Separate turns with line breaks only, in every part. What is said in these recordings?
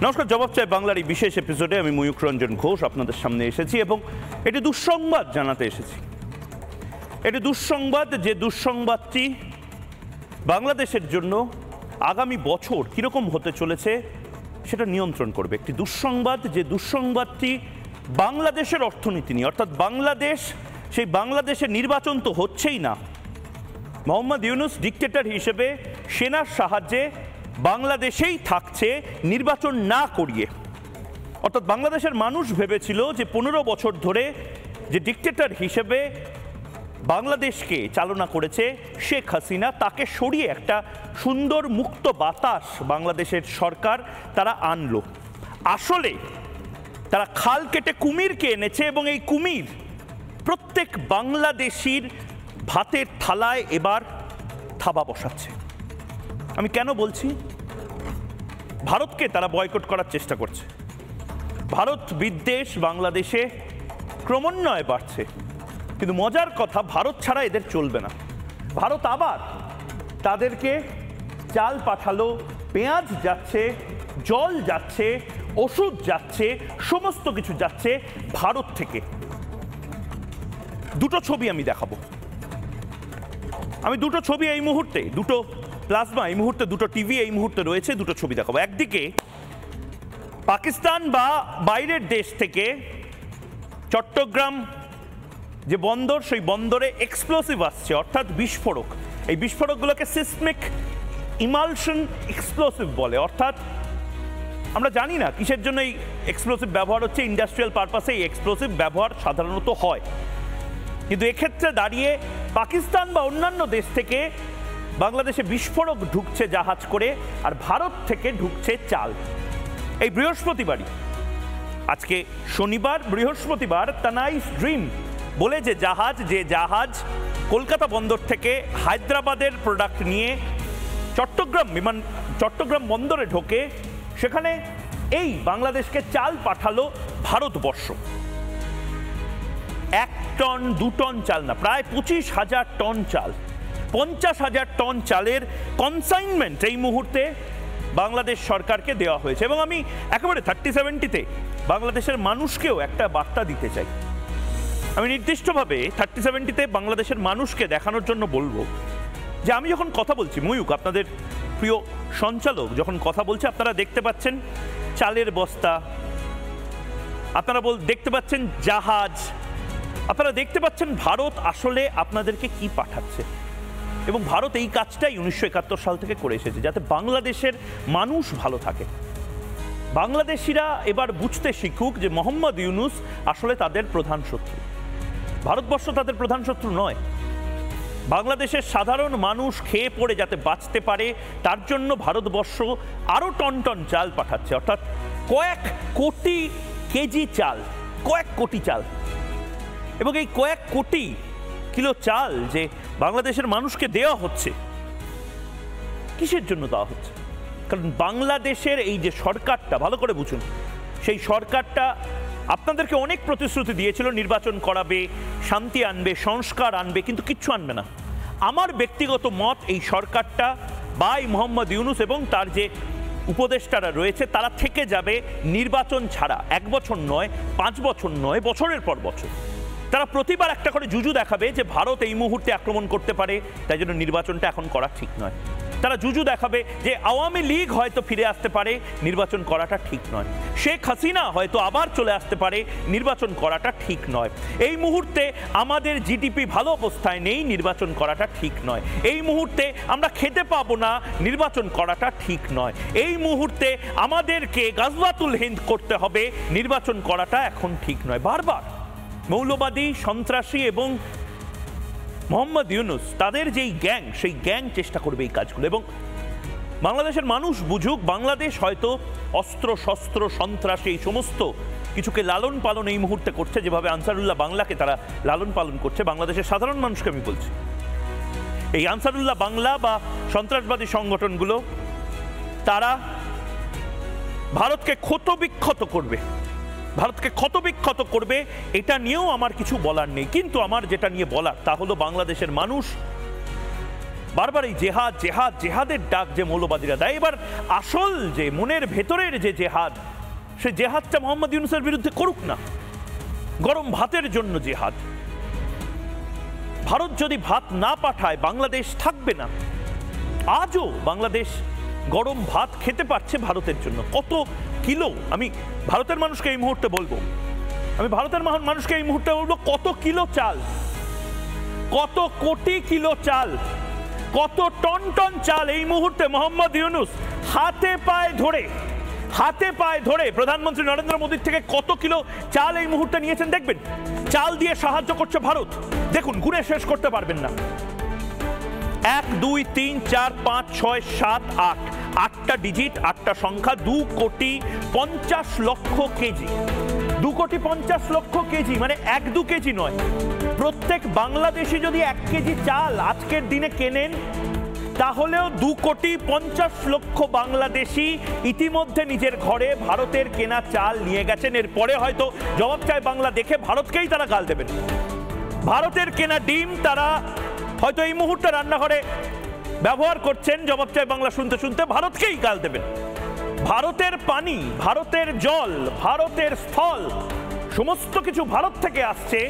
নমস্কার, জবাব চাই বাংলার এই বিশেষ এপিসোডে আমি ময়ূক রঞ্জন ঘোষ আপনাদের সামনে এসেছি এবং এটি দুঃসংবাদ জানাতে এসেছি। এটি দুঃসংবাদ, যে দুঃসংবাদটি বাংলাদেশের জন্য আগামী বছর কীরকম হতে চলেছে সেটা নিয়ন্ত্রণ করবে। একটি দুঃসংবাদ, যে দুঃসংবাদটি বাংলাদেশের অর্থনীতি নিয়ে, অর্থাৎ বাংলাদেশ, সেই বাংলাদেশের নির্বাচন তো হচ্ছেই না। মোহাম্মদ ইউনূস ডিক্টেটর হিসেবে সেনার সাহায্যে বাংলাদেশেই থাকছে নির্বাচন না করিয়ে। অর্থাৎ বাংলাদেশের মানুষ ভেবেছিল যে 15 বছর ধরে যে ডিক্টেটর হিসেবে বাংলাদেশকে চালনা করেছে শেখ হাসিনা, তাকে সরিয়ে একটা সুন্দর মুক্ত বাতাস বাংলাদেশের সরকার তারা আনলো। আসলে তারা খাল কেটে কুমিরকে এনেছে এবং এই কুমির প্রত্যেক বাংলাদেশির ভাতের থালায় এবার থাবা বসাচ্ছে। আমি কেন বলছি? ভারতকে তারা বয়কট করার চেষ্টা করছে। ভারত বিদ্বেষ বাংলাদেশে ক্রমান্বয়ে বাড়ছে, কিন্তু মজার কথা, ভারত ছাড়া এদের চলবে না। ভারত আবার তাদেরকে চাল পাঠালো, পেঁয়াজ যাচ্ছে, জল যাচ্ছে, ওষুধ যাচ্ছে, সমস্ত কিছু যাচ্ছে ভারত থেকে। দুটো ছবি আমি দেখাবো। আমি দুটো ছবি এই মুহূর্তে, দুটো প্লাজমা এই মুহূর্তে, দুটো টিভি এই মুহূর্তে রয়েছে, দুটো ছবি দেখাবো। একদিকে পাকিস্তান বা বাইরের দেশ থেকে চট্টগ্রাম যে বন্দর, সেই বন্দরে এক্সপ্লোসিভ আসছে, অর্থাৎ বিস্ফোরক। এই বিস্ফোরকগুলোকে সিসমিক ইমালশন এক্সপ্লোসিভ বলে। অর্থাৎ আমরা জানি না কিসের জন্য এই এক্সপ্লোসিভ ব্যবহার হচ্ছে। ইন্ডাস্ট্রিয়াল পারপাসে এই এক্সপ্লোসিভ ব্যবহার সাধারণত হয়, কিন্তু এক্ষেত্রে দাঁড়িয়ে পাকিস্তান বা অন্যান্য দেশ থেকে বাংলাদেশে বিস্ফোরক ঢুকছে জাহাজ করে, আর ভারত থেকে ঢুকছে চাল। এই বৃহস্পতিবারই, আজকে শনিবার, বৃহস্পতিবার তানাইস ড্রিম বলে যে জাহাজ কলকাতা বন্দর থেকে হায়দ্রাবাদের প্রোডাক্ট নিয়ে চট্টগ্রাম বন্দরে ঢোকে, সেখানে এই বাংলাদেশকে চাল পাঠালো ভারতবর্ষ। 1 টন 2 টন চাল না, প্রায় 25,000 টন চাল, 50,000 টন চালের কনসাইনমেন্ট এই মুহূর্তে বাংলাদেশ সরকারকে দেওয়া হয়েছে। এবং আমি একেবারে 30-70-তে বাংলাদেশের মানুষকেও একটা বার্তা দিতে চাই। আমি নির্দিষ্টভাবে 30-70-তে বাংলাদেশের মানুষকে দেখানোর জন্য বলবো যে আমি যখন কথা বলছি, ময়ূক আপনাদের প্রিয় সঞ্চালক যখন কথা বলছে, আপনারা দেখতে পাচ্ছেন চালের বস্তা, আপনারা দেখতে পাচ্ছেন জাহাজ, আপনারা দেখতে পাচ্ছেন ভারত আসলে আপনাদেরকে কি পাঠাচ্ছে। এবং ভারত এই কাজটাই 1971 সাল থেকে করে এসেছে, যাতে বাংলাদেশের মানুষ ভালো থাকে। বাংলাদেশিরা এবার বুঝতে শিখুক যে মোহাম্মদ ইউনূস আসলে তাদের প্রধান শত্রু। ভারতবর্ষ তাদের প্রধান শত্রু নয়। বাংলাদেশের সাধারণ মানুষ খেয়ে পড়ে যাতে বাঁচতে পারে, তার জন্য ভারতবর্ষ আরও টন টন চাল পাঠাচ্ছে। অর্থাৎ কয়েক কোটি কেজি চাল, কয়েক কোটি চাল, এবং এই কয়েক কোটি কিলো চাল যে বাংলাদেশের মানুষকে দেওয়া হচ্ছে, কিসের জন্য দেওয়া হচ্ছে? কারণ বাংলাদেশের এই যে সরকারটা, ভালো করে বুঝুন, সেই সরকারটা আপনাদেরকে অনেক প্রতিশ্রুতি দিয়েছিল, নির্বাচন করাবে, শান্তি আনবে, সংস্কার আনবে, কিন্তু কিচ্ছু আনবে না। আমার ব্যক্তিগত মত, এই সরকারটা বা মোহাম্মদ ইউনূস এবং তার যে উপদেষ্টারা রয়েছে, তারা থেকে যাবে নির্বাচন ছাড়া। 1 বছর নয়, 5 বছর নয়, বছরের পর বছর তারা প্রতিবার একটা করে জুজু দেখাবে যে ভারত এই মুহূর্তে আক্রমণ করতে পারে, তাই জন্য নির্বাচনটা এখন করা ঠিক নয়। তারা জুজু দেখাবে যে আওয়ামী লীগ হয়তো ফিরে আসতে পারে, নির্বাচন করাটা ঠিক নয়। শেখ হাসিনা হয়তো আবার চলে আসতে পারে, নির্বাচন করাটা ঠিক নয়। এই মুহূর্তে আমাদের জিডিপি ভালো অবস্থায় নেই, নির্বাচন করাটা ঠিক নয়। এই মুহূর্তে আমরা খেতে পাবো না, নির্বাচন করাটা ঠিক নয়। এই মুহূর্তে আমাদেরকে গাজওয়াতুল হিন্দ করতে হবে, নির্বাচন করাটা এখন ঠিক নয়। বারবার মৌলবাদী, সন্ত্রাসী এবং মোহাম্মদ ইউনূস, তাদের যেই গ্যাং, সেই গ্যাং চেষ্টা করবে এই কাজগুলো। এবং বাংলাদেশের মানুষ বুঝুক, বাংলাদেশ হয়তো অস্ত্র শস্ত্র, সন্ত্রাসী, এই সমস্ত কিছুকে লালন পালন এই মুহূর্তে করছে, যেভাবে আনসারুল্লাহ বাংলাকে তারা লালন পালন করছে। বাংলাদেশের সাধারণ মানুষকে আমি বলছি, এই আনসারুল্লাহ বাংলা বা সন্ত্রাসবাদী সংগঠনগুলো তারা ভারতকে ক্ষতবিক্ষত করবে, ভারতকে ক্ষতবিক্ষত করবে, এটা নিয়েও আমার কিছু বলার নেই। কিন্তু আমার যেটা নিয়ে বলার তা হলো বাংলাদেশের মানুষ বারবার এই জেহাদ জেহাদ জেহাদের ডাক যে মৌলবাদীরা দেয়, এবার আসল যে মনের ভেতরের যে জেহাদ, সে জেহাদটা মোহাম্মদ ইউনূসের বিরুদ্ধে করুক না। গরম ভাতের জন্য জেহাদ। ভারত যদি ভাত না পাঠায় বাংলাদেশ থাকবে না। আজও বাংলাদেশ গরম ভাত খেতে পারছে ভারতের জন্য। কত কিলো, আমি ভারতের মানুষকে এই মুহূর্তে বলবো, কত কিলো চাল, কত কোটি কিলো চাল, কত টন টন চাল এই মুহূর্তে মোহাম্মদ ইউনূস হাতে পায়ে ধরে প্রধানমন্ত্রী নরেন্দ্র মোদীর থেকে কত কিলো চাল এই মুহূর্তে নিয়েছেন দেখবেন। চাল দিয়ে সাহায্য করছে ভারত, দেখুন গুণে শেষ করতে পারবেন না। 1 2 3 4 5 6 7 8, 8টা ডিজিট, 8টা সংখ্যা, 2,50,00,000 কেজি। 2,50,00,000 কেজি মানে 1-2 কেজি নয়। প্রত্যেক বাংলাদেশি যদি 1 কেজি চাল আজকের দিনে কেনেন, তাহলেও 2,50,00,000 বাংলাদেশি ইতিমধ্যে নিজের ঘরে ভারতের কেনা চাল নিয়ে গেছেন। এরপরে হয়তো জবাব চাই বাংলা দেখে ভারতকেই তারা গাল দেবেন। ভারতের কেনা ডিম তারা হয়তো এই মুহূর্তে রান্নাঘরে ব্যবহার করছেন, জবাব চাই বাংলা শুনতে শুনতে ভারতকেই গাল দেবেন। ভারতের পানি, ভারতের জল, ভারতের স্থল, সমস্ত কিছু ভারত থেকে আসছে,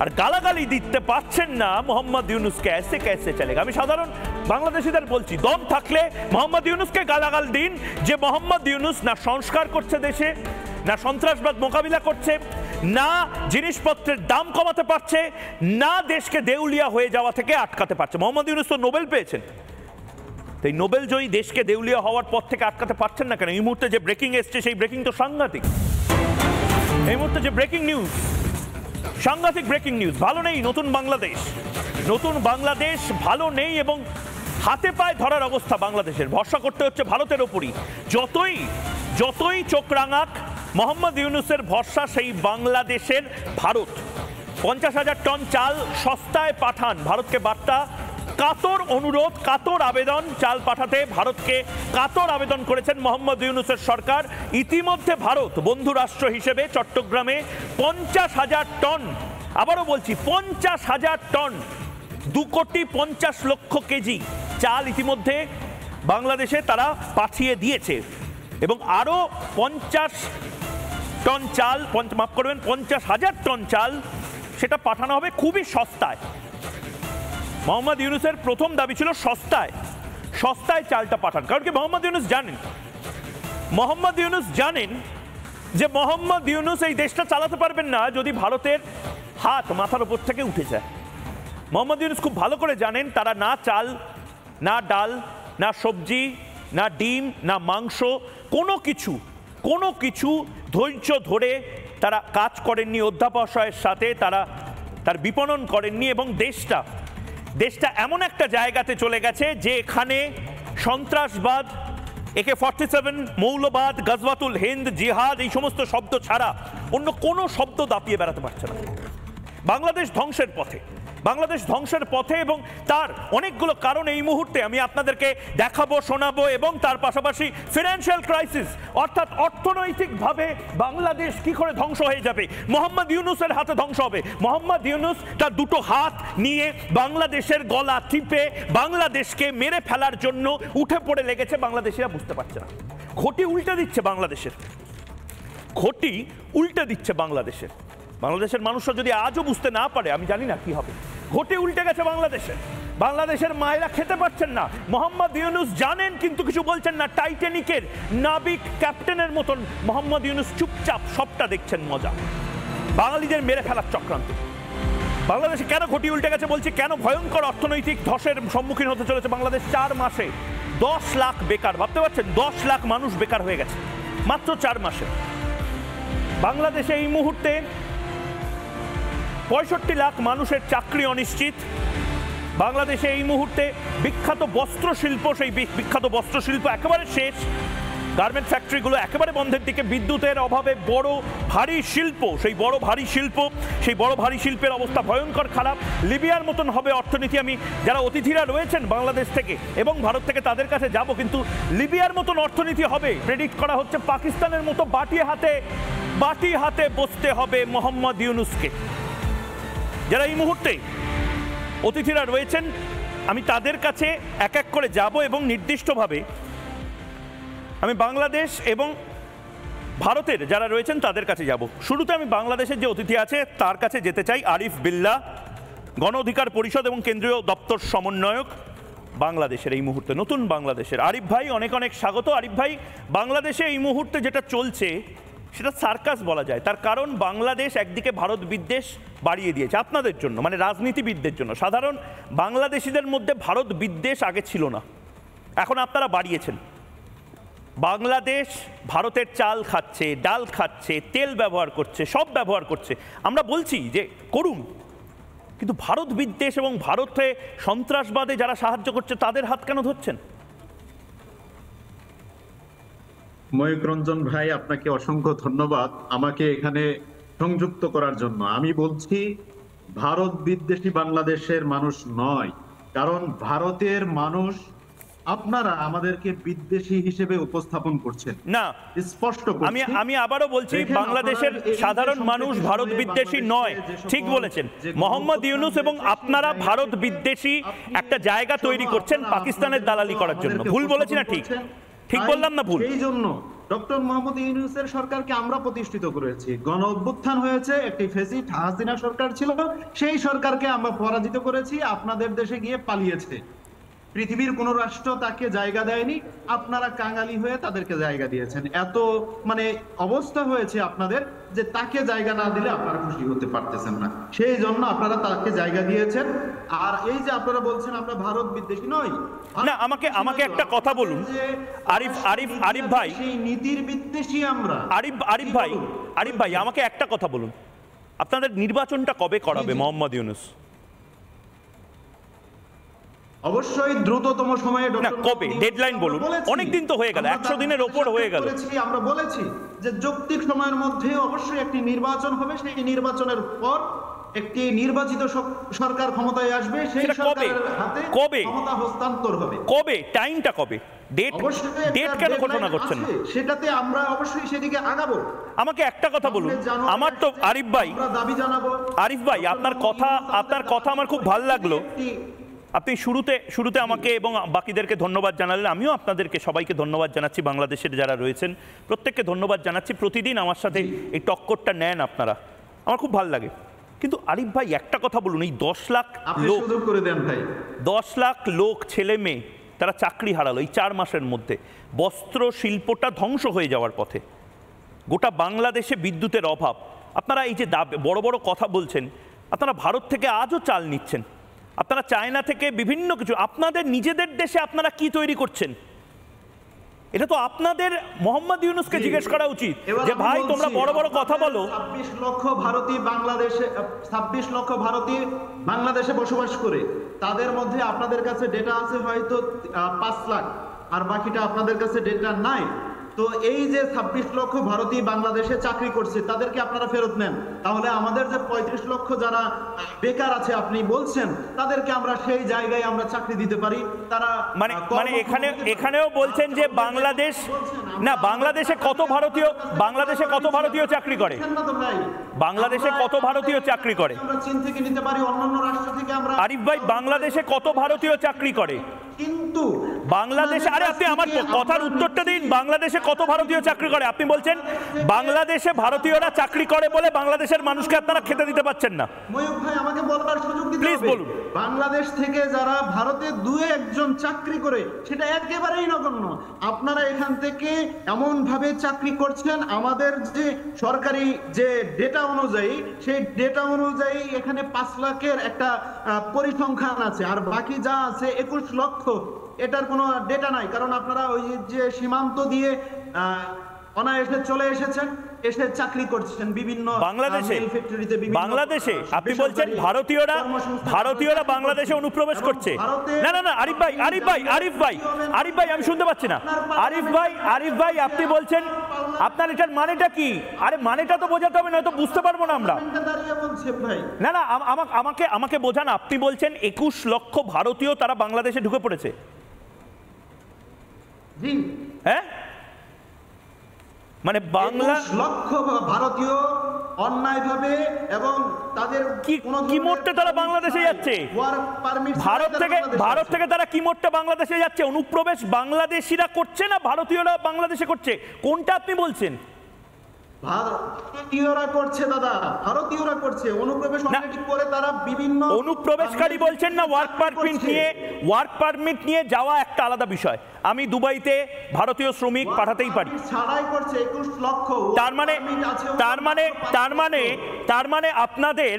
আর গালাগালি দিতে পারছেন না মোহাম্মদ ইউনূসকে। এসে কেসে চলেগা। আমি সাধারণ বাংলাদেশিদের বলছি, দম থাকলে মোহাম্মদ ইউনূসকে গালাগাল দিন, যে মোহাম্মদ ইউনূস না সংস্কার করছে দেশে, না সন্ত্রাসবাদ মোকাবিলা করছে, না জিনিসপত্রের দাম কমাতে পারছে, না দেশকে দেউলিয়া হয়ে যাওয়া থেকে আটকাতে পারছে। মোহাম্মদ ইউনূস তো নোবেল পেয়েছেন, তাই নোবেল জয়ী দেশকে দেউলিয়া হওয়ার পর থেকে আটকাতে পারছেন না কেন? এই মুহূর্তে যে ব্রেকিং এসছে সেই ব্রেকিং তো সাংঘাতিক। এই মুহূর্তে যে ব্রেকিং নিউজ, সাংঘাতিক ব্রেকিং নিউজ। ভালো নেই নতুন বাংলাদেশ ভালো নেই, এবং হাতে পায়ে ধরার অবস্থা বাংলাদেশের। ভরসা করতে হচ্ছে ভারতের ওপরই। যতই চোখ রাঙাক মোহাম্মদ ইউনূসের ভরসা সেই বাংলাদেশের ভারত। 50,000 টন চাল সস্তায় পাঠান, ভারতকে বার্তা। কাতর অনুরোধ, কাতর আবেদন, চাল পাঠাতে ভারতকে কাতর আবেদন করেছেন মোহাম্মদ ইউনূসের সরকার। ইতিমধ্যে ভারত বন্ধু রাষ্ট্র হিসেবে চট্টগ্রামে 50,000 টন, আবারও বলছি 50,000 টন, 2,50,00,000 কেজি চাল ইতিমধ্যে বাংলাদেশে তারা পাঠিয়ে দিয়েছে, এবং আরো 50 টন চাল, 50,000 টন চাল সেটা পাঠানো হবে খুবই সস্তায়। মোহাম্মদ ইউনূসের প্রথম দাবি ছিল সস্তায় চালটা পাঠান। কারণ কি মোহাম্মদ ইউনূস জানেন যে মোহাম্মদ ইউনূস এই দেশটা চালাতে পারবেন না যদি ভারতের হাত মাথার উপর থেকে উঠে যায়। মোহাম্মদ ইউনূস খুব ভালো করে জানেন তারা না চাল, না ডাল, না সবজি, না ডিম, না মাংস, কোনো কিছু ধৈর্য ধরে তারা কাজ করেননি, অধ্যাবসায়ের সাথে তারা তার বিপণন করেননি, এবং দেশটা এমন একটা জায়গাতে চলে গেছে যে এখানে সন্ত্রাসবাদ, AK-47, মৌলবাদ, গজওয়াতুল হিন্দ, জিহাদ, এই সমস্ত শব্দ ছাড়া অন্য কোনো শব্দ দাপিয়ে বেড়াতে পারছে না। বাংলাদেশ ধ্বংসের পথে, এবং তার অনেকগুলো কারণ এই মুহূর্তে আমি আপনাদেরকে দেখাবো, শোনাবো, এবং তার পাশাপাশি ফিনান্সিয়াল ক্রাইসিস, অর্থাৎ অর্থনৈতিকভাবে বাংলাদেশ কি করে ধ্বংস হয়ে যাবে, মোহাম্মদ ইউনূসের হাতে ধ্বংস হবে। মোহাম্মদ ইউনূস তার দুটো হাত নিয়ে বাংলাদেশের গলা টিপে বাংলাদেশকে মেরে ফেলার জন্য উঠে পড়ে লেগেছে। বাংলাদেশিরা বুঝতে পারছে না, ঘটি উল্টে দিচ্ছে বাংলাদেশের মানুষরা যদি আজও বুঝতে না পারে, আমি জানি না কি হবে। ঘটি উল্টে গেছে বাংলাদেশের মায়েরা খেতে পারছেন না। মোহাম্মদ ইউনূস জানেন কিন্তু কিছু বলছেন না। টাইটানিকের নাবিক ক্যাপ্টেনের মতন মোহাম্মদ ইউনূস চুপচাপ সবটা দেখছেন মজা। বাঙালিদের মেরে ফেলার চক্রান্ত। বাংলাদেশে কেন ঘটি উল্টে গেছে বলছি, কেন ভয়ঙ্কর অর্থনৈতিক ধসের সম্মুখীন হতে চলেছে বাংলাদেশ। 4 মাসে 10 লাখ বেকার, ভাবতে পারছেন 10 লাখ মানুষ বেকার হয়ে গেছে মাত্র 4 মাসে। বাংলাদেশে এই মুহূর্তে 65 লাখ মানুষের চাকরি অনিশ্চিত। বাংলাদেশে এই মুহূর্তে বিখ্যাত বস্ত্রশিল্প একেবারে শেষ। গার্মেন্ট ফ্যাক্টরিগুলো একেবারে বন্ধের দিকে। বিদ্যুতের অভাবে বড় ভারী শিল্পের অবস্থা ভয়ঙ্কর খারাপ। লিবিয়ার মতন হবে অর্থনীতি। আমি যারা অতিথিরা রয়েছেন বাংলাদেশ থেকে এবং ভারত থেকে তাদের কাছে যাব, কিন্তু লিবিয়ার মতন অর্থনীতি হবে প্রেডিক্ট করা হচ্ছে। পাকিস্তানের মতো বাটি হাতে বসতে হবে মোহাম্মদ ইউনূসকে। যারা এই মুহূর্তে অতিথিরা রয়েছেন আমি তাদের কাছে এক এক করে যাব এবং নির্দিষ্টভাবে আমি বাংলাদেশ এবং ভারতের যারা রয়েছেন তাদের কাছে যাব। শুরুতে আমি বাংলাদেশের যে অতিথি আছে তার কাছে যেতে চাই। আরিফ বিল্লাহ, গণ অধিকার পরিষদ এবং কেন্দ্রীয় দপ্তর সমন্বয়ক বাংলাদেশের, এই মুহূর্তে নতুন বাংলাদেশের। আরিফ ভাই, অনেক অনেক স্বাগত। আরিফ ভাই, বাংলাদেশে এই মুহূর্তে যেটা চলছে সেটা সার্কাস বলা যায়। তার কারণ বাংলাদেশ একদিকে ভারত বিদ্বেষ বাড়িয়ে দিয়েছে আপনাদের জন্য, মানে রাজনীতিবিদদের জন্য। সাধারণ বাংলাদেশিদের মধ্যে ভারত বিদ্বেষ আগে ছিল না, এখন আপনারা বাড়িয়েছেন। বাংলাদেশ ভারতের চাল খাচ্ছে, ডাল খাচ্ছে, তেল ব্যবহার করছে, সব ব্যবহার করছে। আমরা বলছি যে করুন, কিন্তু ভারত বিদ্বেষ এবং ভারতে সন্ত্রাসবাদে যারা সাহায্য করছে তাদের হাত কেন ধরছেন?
ময়ূক রঞ্জন ভাই, আপনাকে অসংখ্য ধন্যবাদ আমাকে এখানে সংযুক্ত করার জন্য। আমি বলছি ভারত বিদ্বেষী বাংলাদেশের মানুষ নয়, কারণ ভারতের মানুষ আপনারা আমাদেরকে বিদ্বেষী হিসেবে উপস্থাপন করছেন
না।
স্পষ্ট
আমি আবারও বলছি, বাংলাদেশের সাধারণ মানুষ ভারত বিদ্বেষী নয়। ঠিক বলেছেন মোহাম্মদ ইউনূস, এবং আপনারা ভারত বিদ্বেষী একটা জায়গা তৈরি করছেন পাকিস্তানের দালালি করার জন্য। ভুল বলেছি না? ঠিক ঠিক বললাম না ভুল?
এই জন্য ডক্টর মোহাম্মদ ইউনূসের সরকারকে আমরা প্রতিষ্ঠিত করেছি। গণ অভ্যুত্থান হয়েছে, একটি ফ্যাসিস্ট হাসিনা সরকার ছিল, সেই সরকারকে আমরা পরাজিত করেছি। আপনাদের দেশে গিয়ে পালিয়েছে, পৃথিবীর কোন রাষ্ট্র তাকে জায়গা দেয়নি, আপনারা কাঙালি হয়ে তাদেরকে জায়গা দিয়েছেন। এত মানে অবস্থা হয়েছে আপনাদের যে তাকে জায়গা না দিলে আপনারা খুশি হতে পারতেছেন না, সেই জন্য আপনারা তাকে জায়গা দিয়েছেন। আর এই যে আপনারা বলছেন আমরা ভারত বিদ্বেষী নই,
না, আমাকে একটা কথা বলুন আরিফ ভাই,
সেই নীতির বিদ্বেষী আমরা।
আরিফ ভাই আমাকে একটা কথা বলুন, আপনাদের নির্বাচনটা কবে করাবে মোহাম্মদ ইউনূস?
অবশ্যই দ্রুততম সময়ে।
কবে ডেডলাইন বলুন? অনেক দিন তো হয়ে গেল, 100 দিনের ওপর হয়ে গেল।
আমরা বলেছি যে যৌক্তিক সময়ের মধ্যে অবশ্যই একটি নির্বাচন হবে, সেই নির্বাচনের পর একটি নির্বাচিত সরকার ক্ষমতায় আসবে, সেই সরকারের হাতে ক্ষমতা হস্তান্তর হবে।
কবে? টাইমটা কবে? ডেট কেন ঘোষণা করছেন না?
সেটাতে আমরা অবশ্যই সেদিকে আগাবো।
আমাকে একটা কথা বলুন, আমার তো আরিফ ভাই,
দাবি জানাবো।
আরিফ ভাই, আপনার কথা আমার খুব ভালো লাগলো। আপনি শুরুতে আমাকে এবং বাকিদেরকে ধন্যবাদ জানালেন, আমিও আপনাদেরকে সবাইকে ধন্যবাদ জানাচ্ছি। বাংলাদেশের যারা রয়েছেন প্রত্যেককে ধন্যবাদ জানাচ্ছি। প্রতিদিন আমার সাথে এই টক্করটা নেন আপনারা, আমার খুব ভালো লাগে। কিন্তু আরিফ ভাই একটা কথা বলুন, এই 10 লাখ লোক, 10 লাখ লোক, ছেলে মেয়ে, তারা চাকরি হারালো এই 4 মাসের মধ্যে। বস্ত্র শিল্পটা ধ্বংস হয়ে যাওয়ার পথে, গোটা বাংলাদেশে বিদ্যুতের অভাব। আপনারা এই যে বড় বড় কথা বলছেন, আপনারা ভারত থেকে আজও চাল নিচ্ছেন, আপনারা চায়না থেকে বিভিন্ন কিছু, আপনাদের নিজেদের দেশে আপনারা কি তৈরি করছেন? এটা তো আপনাদের মোহাম্মদ ইউনূসকে জিজ্ঞেস করা উচিত যে ভাই তোমরা বড় বড় কথা বলো।
26 লক্ষ ভারতীয় বাংলাদেশে বসবাস করে, তাদের মধ্যে আপনাদের কাছে ডেটা আছে হয়তো 5 লাখ, আর বাকিটা আপনাদের কাছে ডেটা নাই। তো এই যে 26 লক্ষ ভারতীয় বাংলাদেশে চাকরি করছে তাদেরকে আপনারা ফেরত নেন, তাহলে আমাদের যে 35 লক্ষ যারা বেকার আছে আপনি বলছেন, তাদেরকে আমরা সেই জায়গায় আমরা চাকরি দিতে পারি। তারা
মানে এখানেও বলছেন যে বাংলাদেশ না, বাংলাদেশে কত ভারতীয় চাকরি করে? বাংলাদেশে কত ভারতীয় চাকরি করে?
আমরা চীন থেকে নিতে পারি, অন্যান্য রাষ্ট্র থেকে আমরা।
আরিফ ভাই, বাংলাদেশে কত ভারতীয় চাকরি করে?
কিন্তু
বাংলাদেশে, আরে আপনি আমার কথার উত্তরটা দিন, বাংলাদেশে কত ভারতীয় চাকরি করে? আপনি বলছেন বাংলাদেশে ভারতীয়রা চাকরি করে বলে বাংলাদেশের মানুষকে আপনারা খেতে দিতে পারছেন না।
ময়ূক ভাই আমাকে বলবার সুযোগ দিন,
প্লিজ বলুন।
বাংলাদেশ থেকে যারা ভারতে 2-1 চাকরি করে সেটা একেবারেই নগণ্য। আপনারা এখান থেকে এমন ভাবে চাকরি করছেন, আমাদের যে সরকারি যে ডেটা অনুযায়ী, সেই ডেটা অনুযায়ী এখানে 5 লাখের একটা পরিসংখ্যান আছে, আর বাকি যা আছে 21 লক্ষ, এটার কোনো ডেটা নাই। কারণ আপনারা ওই যে সীমান্ত দিয়ে অনায়াসে চলে এসেছেন, এসে চাকরি করছেন বিভিন্ন
বাংলাদেশে। আপনি বলছেন ভারতীয়রা বাংলাদেশে অনুপ্রবেশ করছে? না না না, আরিফ ভাই আমি শুনতে পাচ্ছি না। আরিফ ভাই আপনি বলছেন, আপনার এটার মানেটা কি? আরে মানেটা তো বোঝাতে হবে, নয়তো বুঝতে পারবো না আমরা। না না, আমাকে বোঝান। আপনি বলছেন 21 লক্ষ ভারতীয় তারা বাংলাদেশে ঢুকে পড়েছে?
জি।
হ্যাঁ, মানে
21 লক্ষ ভারতীয় অন্যায়ভাবে এবং তাদের
কি মরতে তারা বাংলাদেশে যাচ্ছে? ভারত থেকে তারা কি মরতে বাংলাদেশে যাচ্ছে? অনুপ্রবেশ বাংলাদেশিরা করছে না ভারতীয়রা বাংলাদেশে করছে? কোনটা আপনি বলছেন?
ভারতীয়রা করছে দাদা, ভারতীয়রা করছে অনুপ্রবেশ অলরেডি করে। তারা বিভিন্ন
অনুপ্রবেশকারী বলছেন না, ওয়ার্ক পারমিট নিয়ে যাওয়া একটা আলাদা বিষয়। আমি দুবাইতে ভারতীয় শ্রমিক পাঠাতেই পারি,
ছাড়াই করছে 21 লক্ষ।
তার মানে আপনাদের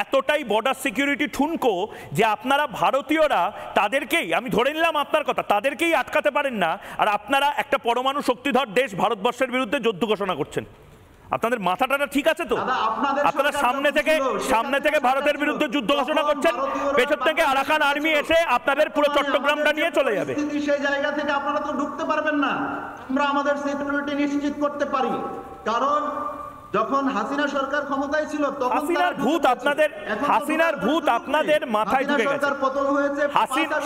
এতটাই বর্ডার সিকিউরিটি ঠুনকো যে আপনারা ভারতীয়রা তাদেরকেই, আমি ধরে নিলাম আপনার কথা, তাদেরকেই আটকাতে পারেন না, আর আপনারা একটা পরমাণু শক্তিধর দেশ ভারতবর্ষের বিরুদ্ধে যুদ্ধ ঘোষণা করছেন। আপনাদের মাথাটা ঠিক আছে তো? আপনারা সামনে থেকে ভারতের বিরুদ্ধে যুদ্ধ ঘোষণা করছেন, পেছন থেকে আরাকান আর্মি এসে আপনাদের পুরো চট্টগ্রামটা নিয়ে চলে যাবে।
সেই জায়গা থেকে আপনারা তো ঢুকতে পারবেন না। আমরা আমাদের সিকিউরিটি নিশ্চিত করতে পারি, কারণ যখন হাসিনা সরকার ক্ষমতায় ছিল তখন
হাসিনার ভূত আপনাদের মাথায় ঢুকে গেছে।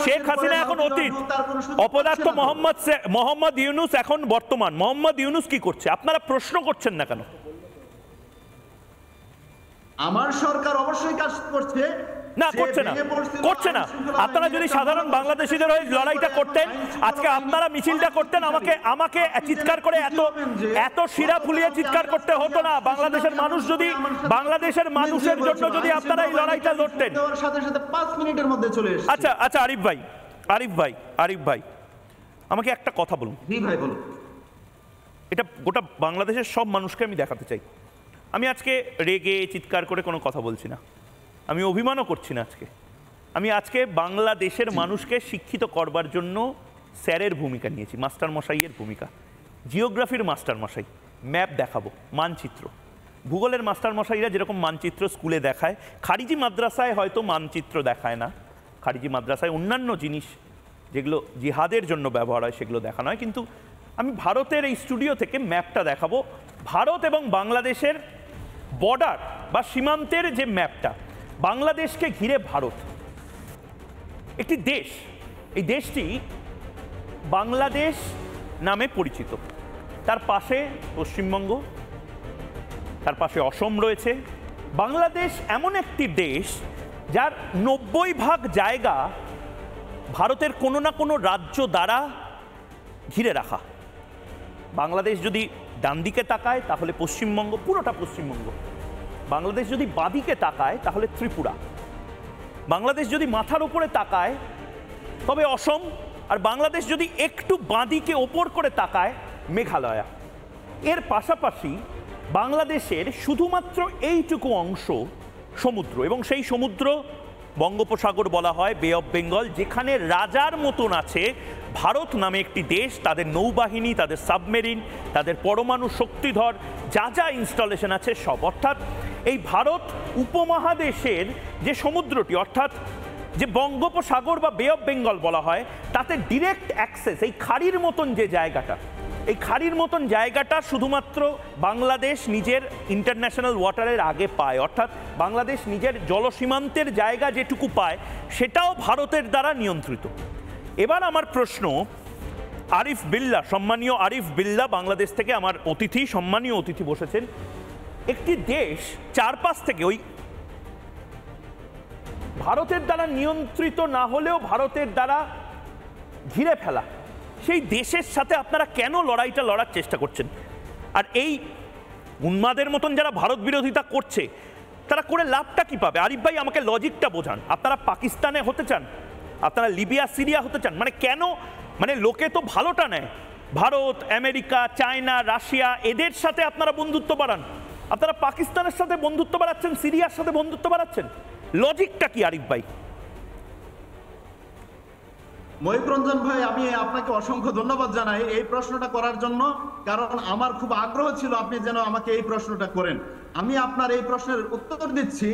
শেখ হাসিনা এখন অতীত, অপদার্থ মোহাম্মদ ইউনূস এখন বর্তমান। মোহাম্মদ ইউনূস কি করছে আপনারা প্রশ্ন করছেন না কেন?
আমার সরকার অবশ্যই কাজ করছে।
না, করছে না। আপনারা যদি সাধারণ বাংলাদেশিদের হয়ে লড়াইটা করতেন, আজকে আপনারা মিছিলটা করতেন, আমাকে চিৎকার করে এত শিরা ফুলিয়ে চিৎকার করতে হতো না। বাংলাদেশের মানুষের জন্য যদি আপনারা এই লড়াইটা লড়তেন।
সাথে 5 মিনিটের মধ্যে চলে এসেছে।
আচ্ছা আরিফ ভাই আমাকে একটা কথা বলুন।
জি ভাই বলুন।
এটা গোটা বাংলাদেশের সব মানুষকে আমি দেখাতে চাই, আমি আজকে রেগে চিৎকার করে কোনো কথা বলছি না, আমি অভিমানও করছি না। আজকে বাংলাদেশের মানুষকে শিক্ষিত করবার জন্য স্যারের ভূমিকা নিয়েছি, মাস্টারমশাইয়ের ভূমিকা। জিওগ্রাফির মাস্টারমশাই, ম্যাপ দেখাবো, মানচিত্র। ভূগোলের মাস্টারমশাইরা যেরকম মানচিত্র স্কুলে দেখায়, খারিজি মাদ্রাসায় হয়তো মানচিত্র দেখায় না, খারিজি মাদ্রাসায় অন্যান্য জিনিস যেগুলো জিহাদের জন্য ব্যবহার হয় সেগুলো দেখানো হয়। কিন্তু আমি ভারতের এই স্টুডিও থেকে ম্যাপটা দেখাবো, ভারত এবং বাংলাদেশের বর্ডার বা সীমান্তের যে ম্যাপটা। বাংলাদেশকে ঘিরে ভারত একটি দেশ, এই দেশটি বাংলাদেশ নামে পরিচিত। তার পাশে পশ্চিমবঙ্গ, তার পাশে অসম রয়েছে। বাংলাদেশ এমন একটি দেশ যার 90% জায়গা ভারতের কোনো না কোনো রাজ্য দ্বারা ঘিরে রাখা। বাংলাদেশ যদি ডান দিকে তাকায় তাহলে পশ্চিমবঙ্গ, পুরোটা পশ্চিমবঙ্গ। বাংলাদেশ যদি বাঁদিকে তাকায় তাহলে ত্রিপুরা। বাংলাদেশ যদি মাথার উপরে তাকায় তবে অসম, আর বাংলাদেশ যদি একটু বাঁদিকে ওপর করে তাকায় মেঘালয়া। এর পাশাপাশি বাংলাদেশের শুধুমাত্র এইটুকু অংশ সমুদ্র, এবং সেই সমুদ্র বঙ্গোপসাগর বলা হয়, বে অফ বেঙ্গল, যেখানে রাজার মতন আছে ভারত নামে একটি দেশ। তাদের নৌবাহিনী, তাদের সাবমেরিন, তাদের পরমাণু শক্তিধর যা যা ইনস্টলেশন আছে সব। অর্থাৎ এই ভারত উপমহাদেশের যে সমুদ্রটি, অর্থাৎ যে বঙ্গোপসাগর বা বে অফ বেঙ্গল বলা হয়, তাতে ডিরেক্ট অ্যাক্সেস, এই খাড়ির মতন যে জায়গাটা, এই খাড়ির মতন জায়গাটা শুধুমাত্র বাংলাদেশ নিজের ইন্টারন্যাশনাল ওয়াটারের আগে পায়। অর্থাৎ বাংলাদেশ নিজের জলসীমান্তের জায়গা যেটুকু পায় সেটাও ভারতের দ্বারা নিয়ন্ত্রিত। এবার আমার প্রশ্ন, আরিফ বিল্লাহ, সম্মানীয় আরিফ বিল্লাহ বাংলাদেশ থেকে আমার অতিথি, সম্মানীয় অতিথি বসেছেন। একটি দেশ চারপাশ থেকে ওই ভারতের দ্বারা নিয়ন্ত্রিত না হলেও ভারতের দ্বারা ঘিরে ফেলা, সেই দেশের সাথে আপনারা কেন লড়াইটা লড়ার চেষ্টা করছেন? আর এই উন্মাদের মতন যারা ভারত বিরোধিতা করছে তারা করে লাভটা কি পাবে? আরিফ ভাই আমাকে লজিকটা বোঝান। আপনারা পাকিস্তানে হতে চান, আপনারা লিবিয়া সিরিয়া হতে চান, মানে কেন? মানে লোকে তো ভালোটা নেয়, ভারত, আমেরিকা, চায়না, রাশিয়া, এদের সাথে আপনারা বন্ধুত্ব বাড়ান। আপনারা পাকিস্তানের সাথে বন্ধুত্ব বাড়াচ্ছেন, সিরিয়ার সাথে বন্ধুত্ব বাড়াচ্ছেন, লজিকটা কি আরিফ ভাই?
মহিপ্রঞ্জন ভাই, আমি আপনাকে অসংখ্য ধন্যবাদ জানাই এই প্রশ্নটা করার জন্য, কারণ আমার খুব আগ্রহ ছিল আপনি যেন আমাকে এই প্রশ্নটা করেন। আমি আপনার এই প্রশ্নের উত্তর দিচ্ছি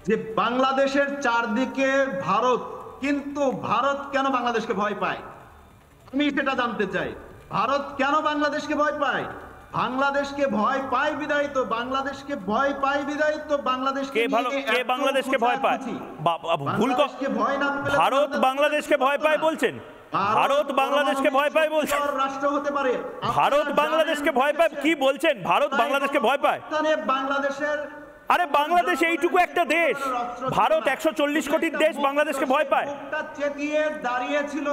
যে বাংলাদেশের চারদিকে ভারত, কিন্তু ভারত কেন বাংলাদেশকে ভয় পায়? আমি সেটা জানতে চাই। ভারত কেন বাংলাদেশকে ভয় পায়? বাংলাদেশকে ভয় পায় বিদায় তো, বাংলাদেশকে ভয় পায় বিদায় তো বাংলাদেশকে
বাংলাদেশকে ভয় পায়। ভারত বাংলাদেশকে ভয় পায় বলছেন? ভারত বাংলাদেশকে ভয় পায় বলছে,
রাষ্ট্র হতে পারে।
ভারত বাংলাদেশকে ভয় পায় কি বলছেন? ভারত বাংলাদেশকে ভয় পায়?
বাংলাদেশের,
আরে বাংলাদেশ এইটুকু একটা দেশ, ভারত 140 কোটির দেশ, বাংলাদেশকে ভয় পায়?
চেতিয়ে দাঁড়িয়েছিল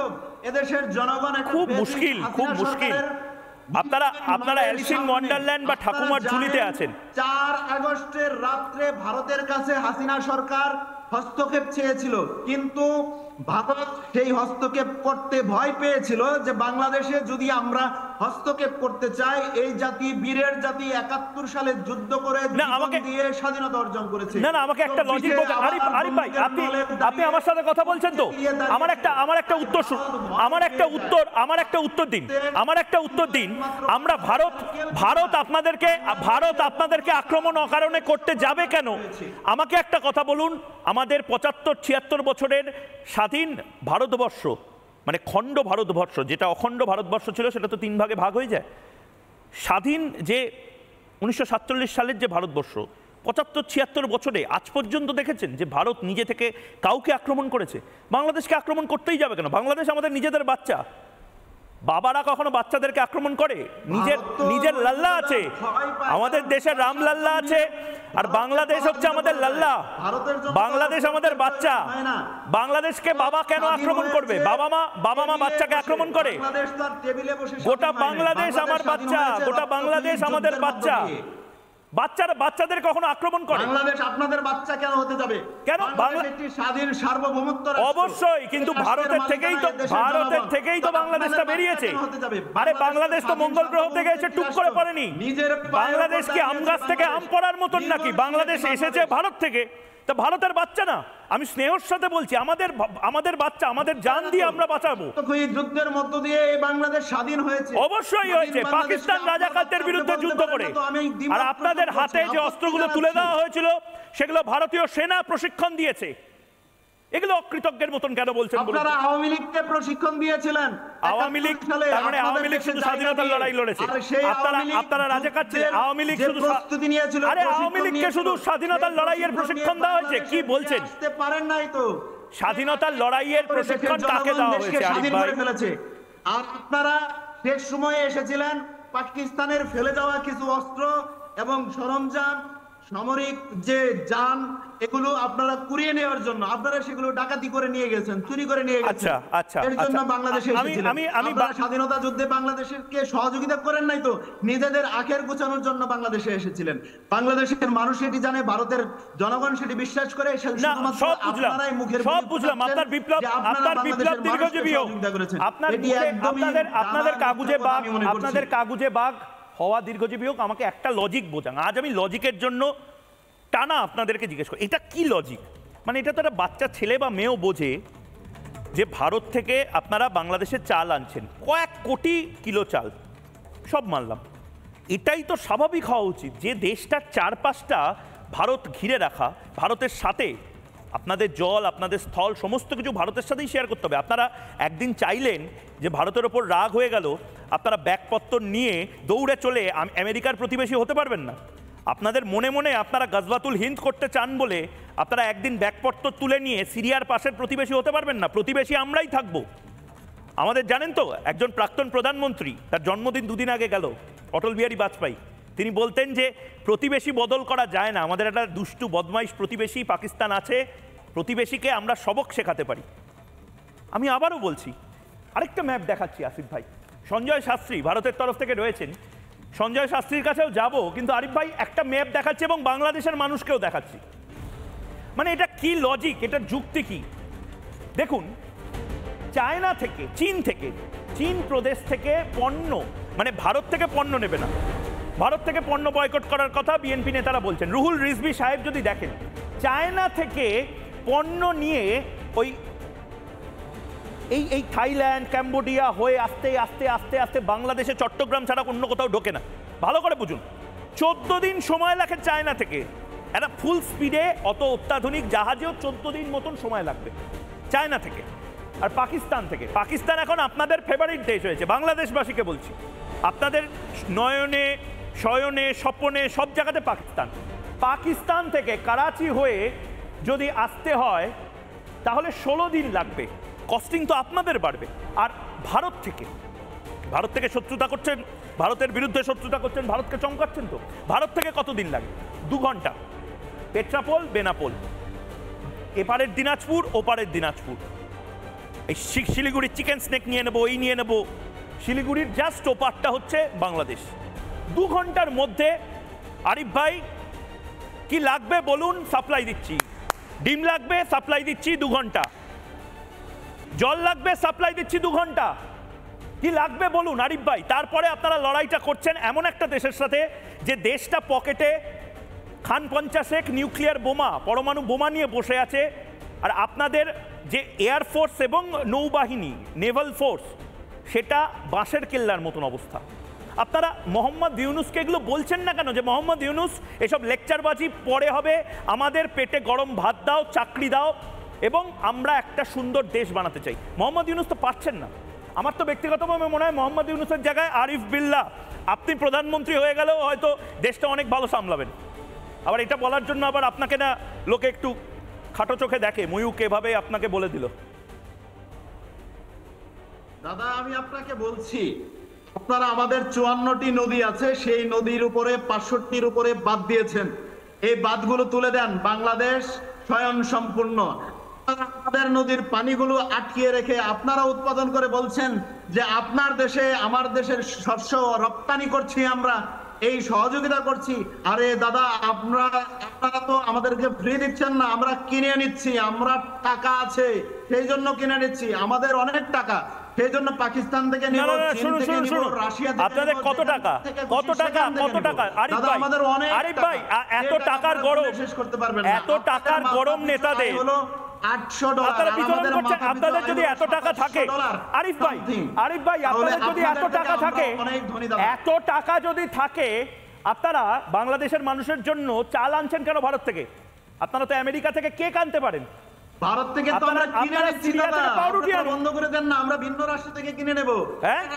এদেশের জনগণ।
খুব মুশকিল, খুব মুশকিল। আপনারা অ্যালিস ইন ওয়ান্ডারল্যান্ড বা ঠাকুমার ঝুলিতে আছেন।
4 আগস্টের রাত্রে ভারতের কাছে হাসিনা সরকার হস্তক্ষেপ চেয়েছিল, কিন্তু ভারত সেই হস্তক্ষেপ করতে ভয় পেয়েছিল যে বাংলাদেশে যদি আমরা হস্তক্ষেপ করতে চাই, এই জাতি বীরের জাতি 71 সালে যুদ্ধ করে দিয়ে স্বাধীনতা অর্জন করেছে।
না আমাকে একটা লজিক বলতে, আরিফ ভাই আপনি আমার সাথে কথা বলছেন তো, আমার একটা উত্তর দিন। আমরা ভারত আপনাদেরকে আক্রমণ অকারণে করতে যাবে কেন? আমাকে একটা কথা বলুন, আমাদের 75-76 বছরের স্বাধীন ভারতবর্ষ, মানে খণ্ড ভারতবর্ষ, যেটা অখণ্ড ভারতবর্ষ ছিল সেটা তো 3 ভাগে ভাগ হয়ে যায়। স্বাধীন যে 1947 সালের যে ভারতবর্ষ, 75-76 বছরে আজ পর্যন্ত দেখেছেন যে ভারত নিজে থেকে কাউকে আক্রমণ করেছে? বাংলাদেশকে আক্রমণ করতেই যাবে কেন? বাংলাদেশ আমাদের নিজেদের বাচ্চা। বাবারা কখনো বাচ্চাদেরকে আক্রমণ করে? নিজের লাল্লা আছে, আমাদের দেশের রাম লাল্লা আছে, আর বাংলাদেশ হচ্ছে আমাদের লাল্লা। বাংলাদেশ আমাদের বাচ্চা। বাংলাদেশকে বাবা কেন আক্রমণ করবে? বাবা মা বাচ্চাকে আক্রমণ করে? গোটা বাংলাদেশ আমার বাচ্চা, গোটা বাংলাদেশ আমাদের বাচ্চা। বাচ্চাদের কখনো আক্রমণ করে?
বাংলাদেশ আপনাদের বাচ্চা কেন হতে যাবে?
কেন?
বাংলাদেশ একটি স্বাধীন সার্বভৌমত্ব রাষ্ট্র।
অবশ্যই, কিন্তু ভারতের থেকেই তো বাংলাদেশটা বেরিয়েছে। আরে বাংলাদেশ তো মঙ্গল গ্রহ থেকে এসে টুক করে পড়েনি। বাংলাদেশ কি আম গাছ থেকে আম পড়ার মতন নাকি? বাংলাদেশ এসেছে ভারত থেকে, তা ভারতের বাচ্চা না। আমি স্নেহর সাথে বলছি, আমাদের বাচ্চা, আমাদের জান দিয়ে আমরা বাঁচাবো।
যুদ্ধের মধ্য দিয়ে এই বাংলাদেশ স্বাধীন হয়েছে।
অবশ্যই হয়েছে, পাকিস্তান রাজাকারদের বিরুদ্ধে যুদ্ধ করে। আর আপনাদের হাতে যে অস্ত্রগুলো তুলে দেওয়া হয়েছিল সেগুলো ভারতীয় সেনা প্রশিক্ষণ দিয়েছে। এগুলো অকৃতজ্ঞের মতন কেন বলছেন?
আপনারা আওয়ামী লীগকে প্রশিক্ষণ দিয়েছিলেন।
আওয়ামী লীগ, তার মানে আওয়ামী লীগ শুধু স্বাধীনতার লড়াই লড়েছে? আপনারা রাজাকার ছিলেন? আওয়ামী লীগ শুধু প্রস্তুতি নিয়েছিল? আরে আওয়ামী লীগকে শুধু স্বাধীনতার লড়াইয়ের প্রশিক্ষণ দেওয়া হয়েছে? কি বলছেন?
আসতে পারেন নাই তো।
স্বাধীনতার লড়াইয়ের প্রশিক্ষণ কাকে দেওয়া হয়েছে? আরিফ ভাই,
আর আপনারা শেষ সময়ে এসেছিলেন পাকিস্তানের ফেলে যাওয়া কিছু অস্ত্র এবং সরঞ্জাম, সামরিক যে যান, এগুলো আপনারা কুড়িয়ে নেওয়ার জন্য আপনারা সেগুলো ডাকাতি করে নিয়ে গেছেন, চুরি করে নিয়ে গেছেন। এর জন্য বাংলাদেশে এসেছিলেন। আপনারা স্বাধীনতা যুদ্ধে বাংলাদেশকে সহযোগিতা করেন নাই তো, নিজেদের আখের গোছানোর জন্য বাংলাদেশে এসেছিলেন। বাংলাদেশের মানুষ এটি জানে, ভারতের জনগণ সেটি বিশ্বাস করে।
আপনারাই মুখের সব বুঝলাম। আপনার বিপ্লব দীর্ঘজীবী হোক। আপনাদের কাগুজে বাঘ হওয়া দীর্ঘজীবী হোক। আমাকে একটা লজিক বোঝান। আজ আমি লজিকের জন্য টানা আপনাদেরকে জিজ্ঞেস করি, এটা কি লজিক? মানে এটা তো একটা বাচ্চা ছেলে বা মেয়েও বোঝে যে ভারত থেকে আপনারা বাংলাদেশে চাল আনছেন, কয়েক কোটি কিলো চাল, সব মানলাম। এটাই তো স্বাভাবিক হওয়া উচিত যে দেশটার চারপাশটা ভারত ঘিরে রাখা, ভারতের সাথে আপনাদের জল, আপনাদের স্থল, সমস্ত কিছু ভারতের সাথেই শেয়ার করতে হবে। আপনারা একদিন চাইলেন যে ভারতের ওপর রাগ হয়ে গেল, আপনারা ব্যাগপত্র নিয়ে দৌড়ে চলে আমেরিকার প্রতিবেশী হতে পারবেন না। আপনাদের মনে মনে আপনারা গজওয়াতুল হিন্দ করতে চান বলে আপনারা একদিন ব্যাগপত্র তুলে নিয়ে সিরিয়ার পাশের প্রতিবেশী হতে পারবেন না। প্রতিবেশী আমরাই থাকবো। আমাদের জানেন তো, একজন প্রাক্তন প্রধানমন্ত্রী, তার জন্মদিন 2 দিন আগে গেল, অটল বিহারী বাজপেয়ী, তিনি বলতেন যে প্রতিবেশী বদল করা যায় না, আমাদের একটা দুষ্টু বদমাইশ প্রতিবেশী পাকিস্তান আছে, প্রতিবেশীকে আমরা সবক শেখাতে পারি। আমি আবারও বলছি, আরেকটা ম্যাপ দেখাচ্ছি আসিফ ভাই। সঞ্জয় শাস্ত্রী ভারতের তরফ থেকে রয়েছেন, সঞ্জয় শাস্ত্রীর কাছেও যাব, কিন্তু আরিফ ভাই একটা ম্যাপ দেখাচ্ছি এবং বাংলাদেশের মানুষকেও দেখাচ্ছি। মানে এটা কি লজিক, এটা যুক্তি কি? দেখুন, চায়না থেকে, চীন প্রদেশ থেকে পণ্য, মানে ভারত থেকে পণ্য নেবে না, ভারত থেকে পণ্য বয়কট করার কথা বিএনপি নেতারা বলছেন। রুহুল রিজভী সাহেব যদি দেখেন, চায়না থেকে পণ্য নিয়ে ওই এই থাইল্যান্ড, ক্যাম্বোডিয়া হয়ে আস্তে আস্তে আস্তে আস্তে বাংলাদেশে চট্টগ্রাম ছাড়া অন্য কোথাও ঢোকে না। ভালো করে বুঝুন, 14 দিন সময় লাগে চায়না থেকে। একটা ফুল স্পিডে অত অত্যাধুনিক জাহাজেও 14 দিন মতন সময় লাগবে চায়না থেকে। আর পাকিস্তান থেকে, পাকিস্তান এখন আপনাদের ফেভারিট দেশ হয়েছে, বাংলাদেশবাসীকে বলছি, আপনাদের নয়নে শয়নে স্বপনে সব জায়গাতে পাকিস্তান থেকে করাচি হয়ে যদি আসতে হয় তাহলে 16 দিন লাগবে। কস্টিং তো আপনাদের বাড়বে। আর ভারত থেকে শত্রুতা করছেন, ভারতের বিরুদ্ধে শত্রুতা করছেন, ভারতকে চমকাচ্ছেন। তো ভারত থেকে কতদিন লাগে? 2 ঘন্টা, পেট্রাপোল বেনাপোল, এপারের দিনাজপুর ওপারের দিনাজপুর। এই শিলিগুড়ির চিকেন স্নেক নিয়ে নেবো, এই নিয়ে নেবো। শিলিগুড়ির জাস্ট ওপারটা হচ্ছে বাংলাদেশ। 2 ঘন্টার মধ্যে আরিফ ভাই কি লাগবে বলুন, সাপ্লাই দিচ্ছি। ডিম লাগবে, সাপ্লাই দিচ্ছি 2 ঘন্টা। জল লাগবে, সাপ্লাই দিচ্ছি 2 ঘন্টা। কি লাগবে বলুন আরিফ ভাই। তারপরে আপনারা লড়াইটা করছেন এমন একটা দেশের সাথে যে দেশটা পকেটে খান 50 নিউক্লিয়ার বোমা, পরমাণু বোমা নিয়ে বসে আছে। আর আপনাদের যে এয়ারফোর্স এবং নৌবাহিনী, নেভাল ফোর্স, সেটা বাঁশের কেল্লার মতন অবস্থা। আপনারা মোহাম্মদ ইউনূসকে এগুলো বলছেন না কেন? যে মোহাম্মদ ইউনূস এসব লেকচারবাজি পরে হবে, আমাদের পেটে গরম ভাত দাও, চাকরি দাও, এবং আমরা একটা সুন্দর দেশ বানাতে চাই। মোহাম্মদ ইউনূস তো পারছেন না। আমার তো ব্যক্তিগতভাবে মনে হয় মোহাম্মদ ইউনূসের জায়গায় আরিফ বিল্লাহ আপনি প্রধানমন্ত্রী হয়ে গেলেও হয়তো দেশটা অনেক ভালো সামলাবেন। আবার এটা বলার জন্য আবার আপনাকে না লোকে একটু খাটো চোখে দেখে, ময়ূক এভাবে আপনাকে বলে দিল।
দাদা আমি আপনাকে বলছি, আপনারা আমাদের 54টি নদী আছে, সেই নদীর উপরে 65টির উপরে বাঁধ দিয়েছেন। এই বাঁধগুলো তুলে দেন, বাংলাদেশ স্বয়ং সম্পূর্ণ। আমাদের নদীর পানিগুলো আটকিয়ে রেখে আপনারা উৎপাদন করে বলছেন যে আপনার দেশে আমার দেশের শস্য রপ্তানি করছি, আমরা এই সহযোগিতা করছি। আরে দাদা আপনারা তো আমাদেরকে ফ্রি দিচ্ছেন না, আমরা কিনে নিচ্ছি। আমরা টাকা আছে সেই জন্য কিনে নিচ্ছি, আমাদের অনেক টাকা, সেই জন্য পাকিস্তান থেকে নিব, চীন থেকে নিব, রাশিয়া থেকে নিব।
আপনাদের কত টাকা আরিফ ভাই? এত টাকার গরম,
শেষ করতে পারবেন না।
এত টাকার গরম নেতাদের
হলো $800।
আপনাদের যদি এত টাকা থাকে আরিফ ভাই, আপনাদের যদি এত টাকা থাকে, এত টাকা যদি থাকে, আপনারা বাংলাদেশের মানুষের জন্য চাল আনছেন কেন ভারত থেকে? আপনারা তো আমেরিকা থেকে কেক আনতে পারেন।
ভারত থেকে তো আমরা কিনে নিচ্ছি দাদা, বন্ধ করে দেন না, আমরা ভিন্ন রাষ্ট্র থেকে কিনে নেব।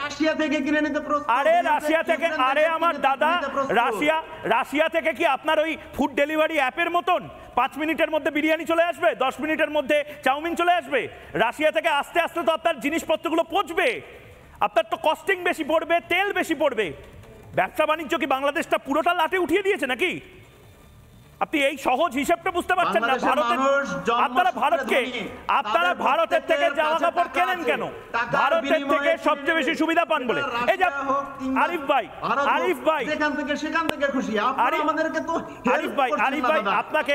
রাশিয়া থেকে কিনে নিতে প্রস্তুত।
আরে রাশিয়া থেকে, আরে আমার দাদা, রাশিয়া থেকে কি আপনার ওই ফুড ডেলিভারি অ্যাপের মতন 5 মিনিটের মধ্যে বিরিয়ানি চলে আসবে, 10 মিনিটের মধ্যে চাউমিন চলে আসবে? রাশিয়া থেকে আস্তে আস্তে তো আপনার জিনিসপত্রগুলো পচবে, আপনার তো কস্টিং বেশি পড়বে, তেল বেশি পড়বে। ব্যবসা বাণিজ্য কি বাংলাদেশটা পুরোটা লাটে উঠিয়ে দিয়েছে নাকি? আপনি এই সহজ হিসাবটা বুঝতে পারছেন না? আপনারা ভারতের থেকে জামা কাপড় কেনেন কেন? ভারতের থেকে সবচেয়ে বেশি সুবিধা পান বলে। এই যে আরিফ ভাই
সেখান থেকে খুশি আমাদেরকে তো
আরিফ ভাই আপনাকে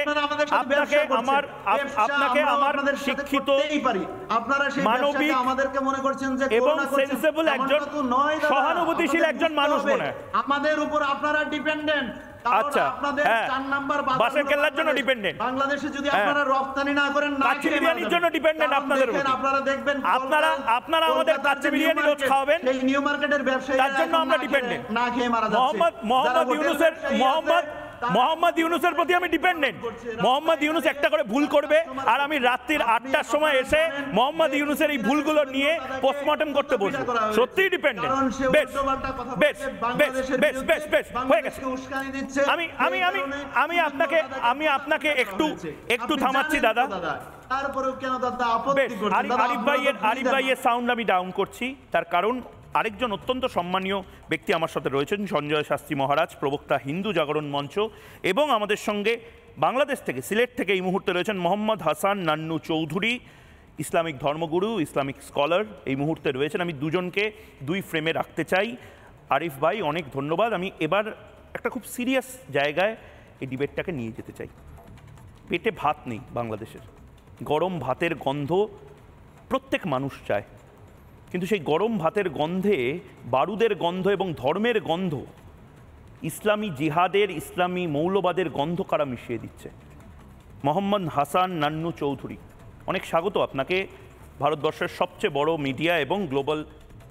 আমার শিক্ষিত, মানবিক
আমাদেরকে মনে করছেন যে
এবং সেন্সেবল একজন সহানুভূতিশীল একজন মানুষ মনে হয়।
আমাদের উপর আপনারা ডিপেন্ডেন্ট।
আচ্ছা,
আপনাদের 4 নাম্বার
বাসের কেল্লার জন্য ডিপেন্ডেন্ট।
বাংলাদেশে যদি আপনারা রপ্তানি না করেন, না
কাচ্চি বিরিয়ানির জন্য ডিপেন্ডেন্ট আপনাদের উপর।
আপনারা দেখবেন
আপনারা আমাদের কাচ্চি বিরিয়ানি রোজ খাওয়াবেন,
এই নিউ মার্কেটের ব্যবসায়ী
তার জন্য আমরা ডিপেন্ডেন্ট।
না খেয়ে মারা যাচ্ছে।
মোহাম্মদ ইউনূসের প্রতি আমি ডিপেন্ডেন্ট। মোহাম্মদ ইউনূস একটা করে ভুল করবে আর আমি রাত্রির 8টার সময় এসে মোহাম্মদ ইউনূসের এই ভুলগুলো নিয়ে পোস্টমর্টম করতে বসবো। সত্যিই ডিপেন্ডেন্ট। বেশ হয়ে গেছে। আমি আপনাকে একটু থামাচ্ছি দাদা।
তারপরেও কেন দাদা আপত্তি করছেন?
আরিফ ভাইয়ের সাউন্ড আমি ডাউন করছি, তার কারণ আরেকজন অত্যন্ত সম্মানীয় ব্যক্তি আমার সাথে রয়েছেন, সঞ্জয় শাস্ত্রী মহারাজ, প্রবক্তা হিন্দু জাগরণ মঞ্চ, এবং আমাদের সঙ্গে বাংলাদেশ থেকে, সিলেট থেকে এই মুহূর্তে রয়েছেন মোহাম্মদ হাসান নান্নু চৌধুরী, ইসলামিক ধর্মগুরু, ইসলামিক স্কলার এই মুহূর্তে রয়েছেন। আমি দুজনকে 2 ফ্রেমে রাখতে চাই। আরিফ ভাই অনেক ধন্যবাদ। আমি এবার একটা খুব সিরিয়াস জায়গায় এই ডিবেটটাকে নিয়ে যেতে চাই। পেটে ভাত নেই বাংলাদেশের, গরম ভাতের গন্ধ প্রত্যেক মানুষ চায়, কিন্তু সেই গরম ভাতের গন্ধে বারুদের গন্ধ এবং ধর্মের গন্ধ, ইসলামী জিহাদের, ইসলামী মৌলবাদের গন্ধ কারা মিশিয়ে দিচ্ছে? মোহাম্মদ হাসান নান্নু চৌধুরী, অনেক স্বাগত আপনাকে ভারতবর্ষের সবচেয়ে বড় মিডিয়া এবং গ্লোবাল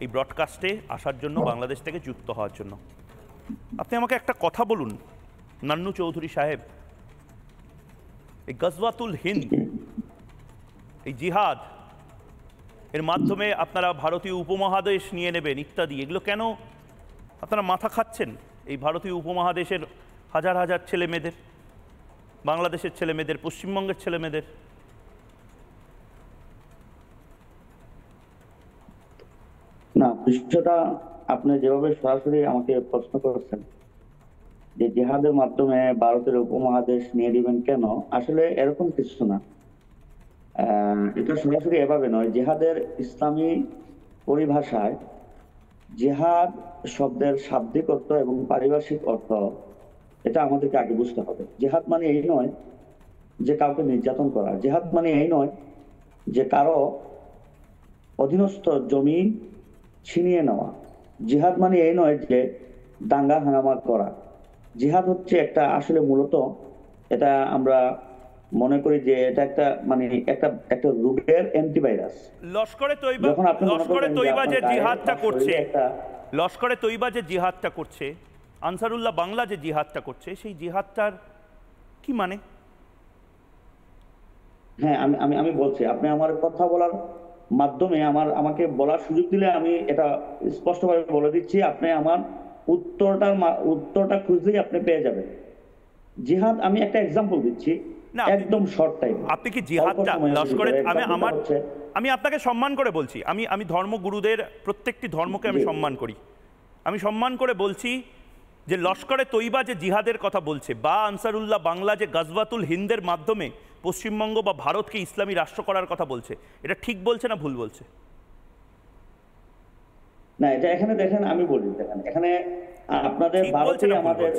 এই ব্রডকাস্টে আসার জন্য, বাংলাদেশ থেকে যুক্ত হওয়ার জন্য। আপনি আমাকে একটা কথা বলুন নান্নু চৌধুরী সাহেব, এই গজওয়াতুল হিন্দ, এই জিহাদ, এর মাধ্যমে আপনারা ভারতীয় উপমহাদেশ নিয়ে নেবেন ইত্যাদি, এগুলো কেন আপনারা মাথা খাচ্ছেন? এই ভারতীয় উপমহাদেশের হাজার হাজার ছেলে মেয়েদের, বাংলাদেশের ছেলে মেয়েদের, পশ্চিমবঙ্গের ছেলে মেয়েদের।
বিষয়টা আপনি যেভাবে সরাসরি আমাকে প্রশ্ন করেছেন যে জিহাদের মাধ্যমে ভারতের উপমহাদেশ নিয়ে দিবেন কেন, আসলে এরকম কিছু না। এটা সরাসরি এভাবে নয়। জিহাদের ইসলামী পরিভাষায় জিহাদ শব্দের শাব্দিক অর্থ এবং পারিভাষিক অর্থ এটা আমাদেরকে আগে বুঝতে হবে। জিহাদ মানে এই নয় যে কাউকে নির্যাতন করা। জিহাদ মানে এই নয় যে কারো অধীনস্থ জমি ছিনিয়ে নেওয়া। জিহাদ মানে এই নয় যে দাঙ্গা হাঙ্গামা করা। জিহাদ হচ্ছে একটা, আসলে মূলত এটা আমরা মনে করি যে এটা একটা মানে একটা রোগের অ্যান্টিভাইরাস।
লস্করে তৈবা যে জিহাদটা করছে, লস্করে তৈবা যে জিহাদটা করছে, আনসারুল্লাহ বাংলা যে জিহাদটা করছে, সেই জিহাদটার কি মানে?
হ্যাঁ, আমি বলছি, আপনি আমার কথা বলার মাধ্যমে আমাকে বলার সুযোগ দিলে আমি এটা স্পষ্টভাবে বলে দিচ্ছি। আপনি আমার উত্তরটা খুঁজলেই আপনি পেয়ে যাবেন। জিহাদ, আমি একটা এক্সাম্পল দিচ্ছি একদম শর্ট টাইম।
আপনি কি জিহাদটা লস্করে, আমি আপনাকে সম্মান করে বলছি, আমি ধর্মগুরুদের প্রত্যেকটি ধর্মকে আমি সম্মান করি, আমি সম্মান করে বলছি যে লস্করে তৈবা যে জিহাদের কথা বলছে বা আনসারুল্লাহ বাংলা যে গাজওয়াতুল হিন্দের মাধ্যমে পশ্চিমবঙ্গ বা ভারতকে ইসলামী রাষ্ট্র করার কথা বলছে, এটা ঠিক বলছে না ভুল বলছে?
না, এটা এখানে দেখেন, আমি বলি, দেখেন এখানে আপনাদের ভারতে আমাদের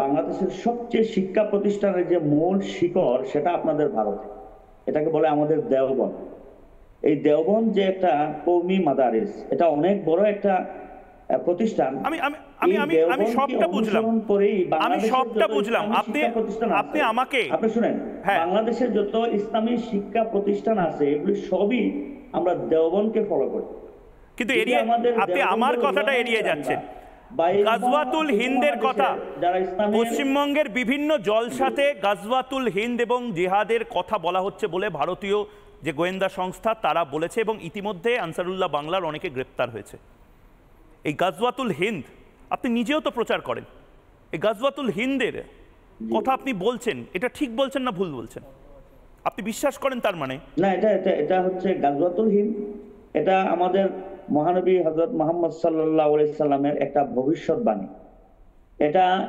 বাংলাদেশের সবচেয়ে শিক্ষা প্রতিষ্ঠানের যে মূল শিকড় সেটা আপনাদের ভারতে, এটাকে বলে আমাদের দেওবন্দ। এই দেওবন্দ যে একটা কওমি মাদারিস, এটা অনেক বড় একটা প্রতিষ্ঠান।
আমি সবটা বুঝলাম, আপনি আমাকে
শুনেন, বাংলাদেশের যত ইসলামী শিক্ষা প্রতিষ্ঠান আছে এগুলি সবই আমরা দেওবন্দকে ফলো করি।
কিন্তু আপনি আমার কথাটা এড়িয়ে যাচ্ছেন। গাজওয়াতুল হিন্দের কথা, পশ্চিমবঙ্গের বিভিন্ন জলসাতে গাজওয়াতুল হিন্দ এবং জিহাদের কথা বলা হচ্ছে বলে ভারতীয় যে গোয়েন্দা সংস্থা তারা বলেছে, এবং ইতিমধ্যে আনসারুল্লাহ বাংলার অনেকে গ্রেপ্তার হয়েছে। এই গাজওয়াতুল হিন্দ আপনি নিজেও তো প্রচার করেন, এই গাজওয়াতুল হিন্দের কথা আপনি বলছেন, এটা ঠিক বলছেন না ভুল বলছেন? আপনি বিশ্বাস করেন তার মানে?
না, এটা হচ্ছে গাজওয়াতুল হিন্দ, এটা আমাদের মহানবী হযরত মুহাম্মদ সাল্লাল্লাহু আলাইহি সাল্লামের একটা ভবিষ্যৎবাণী।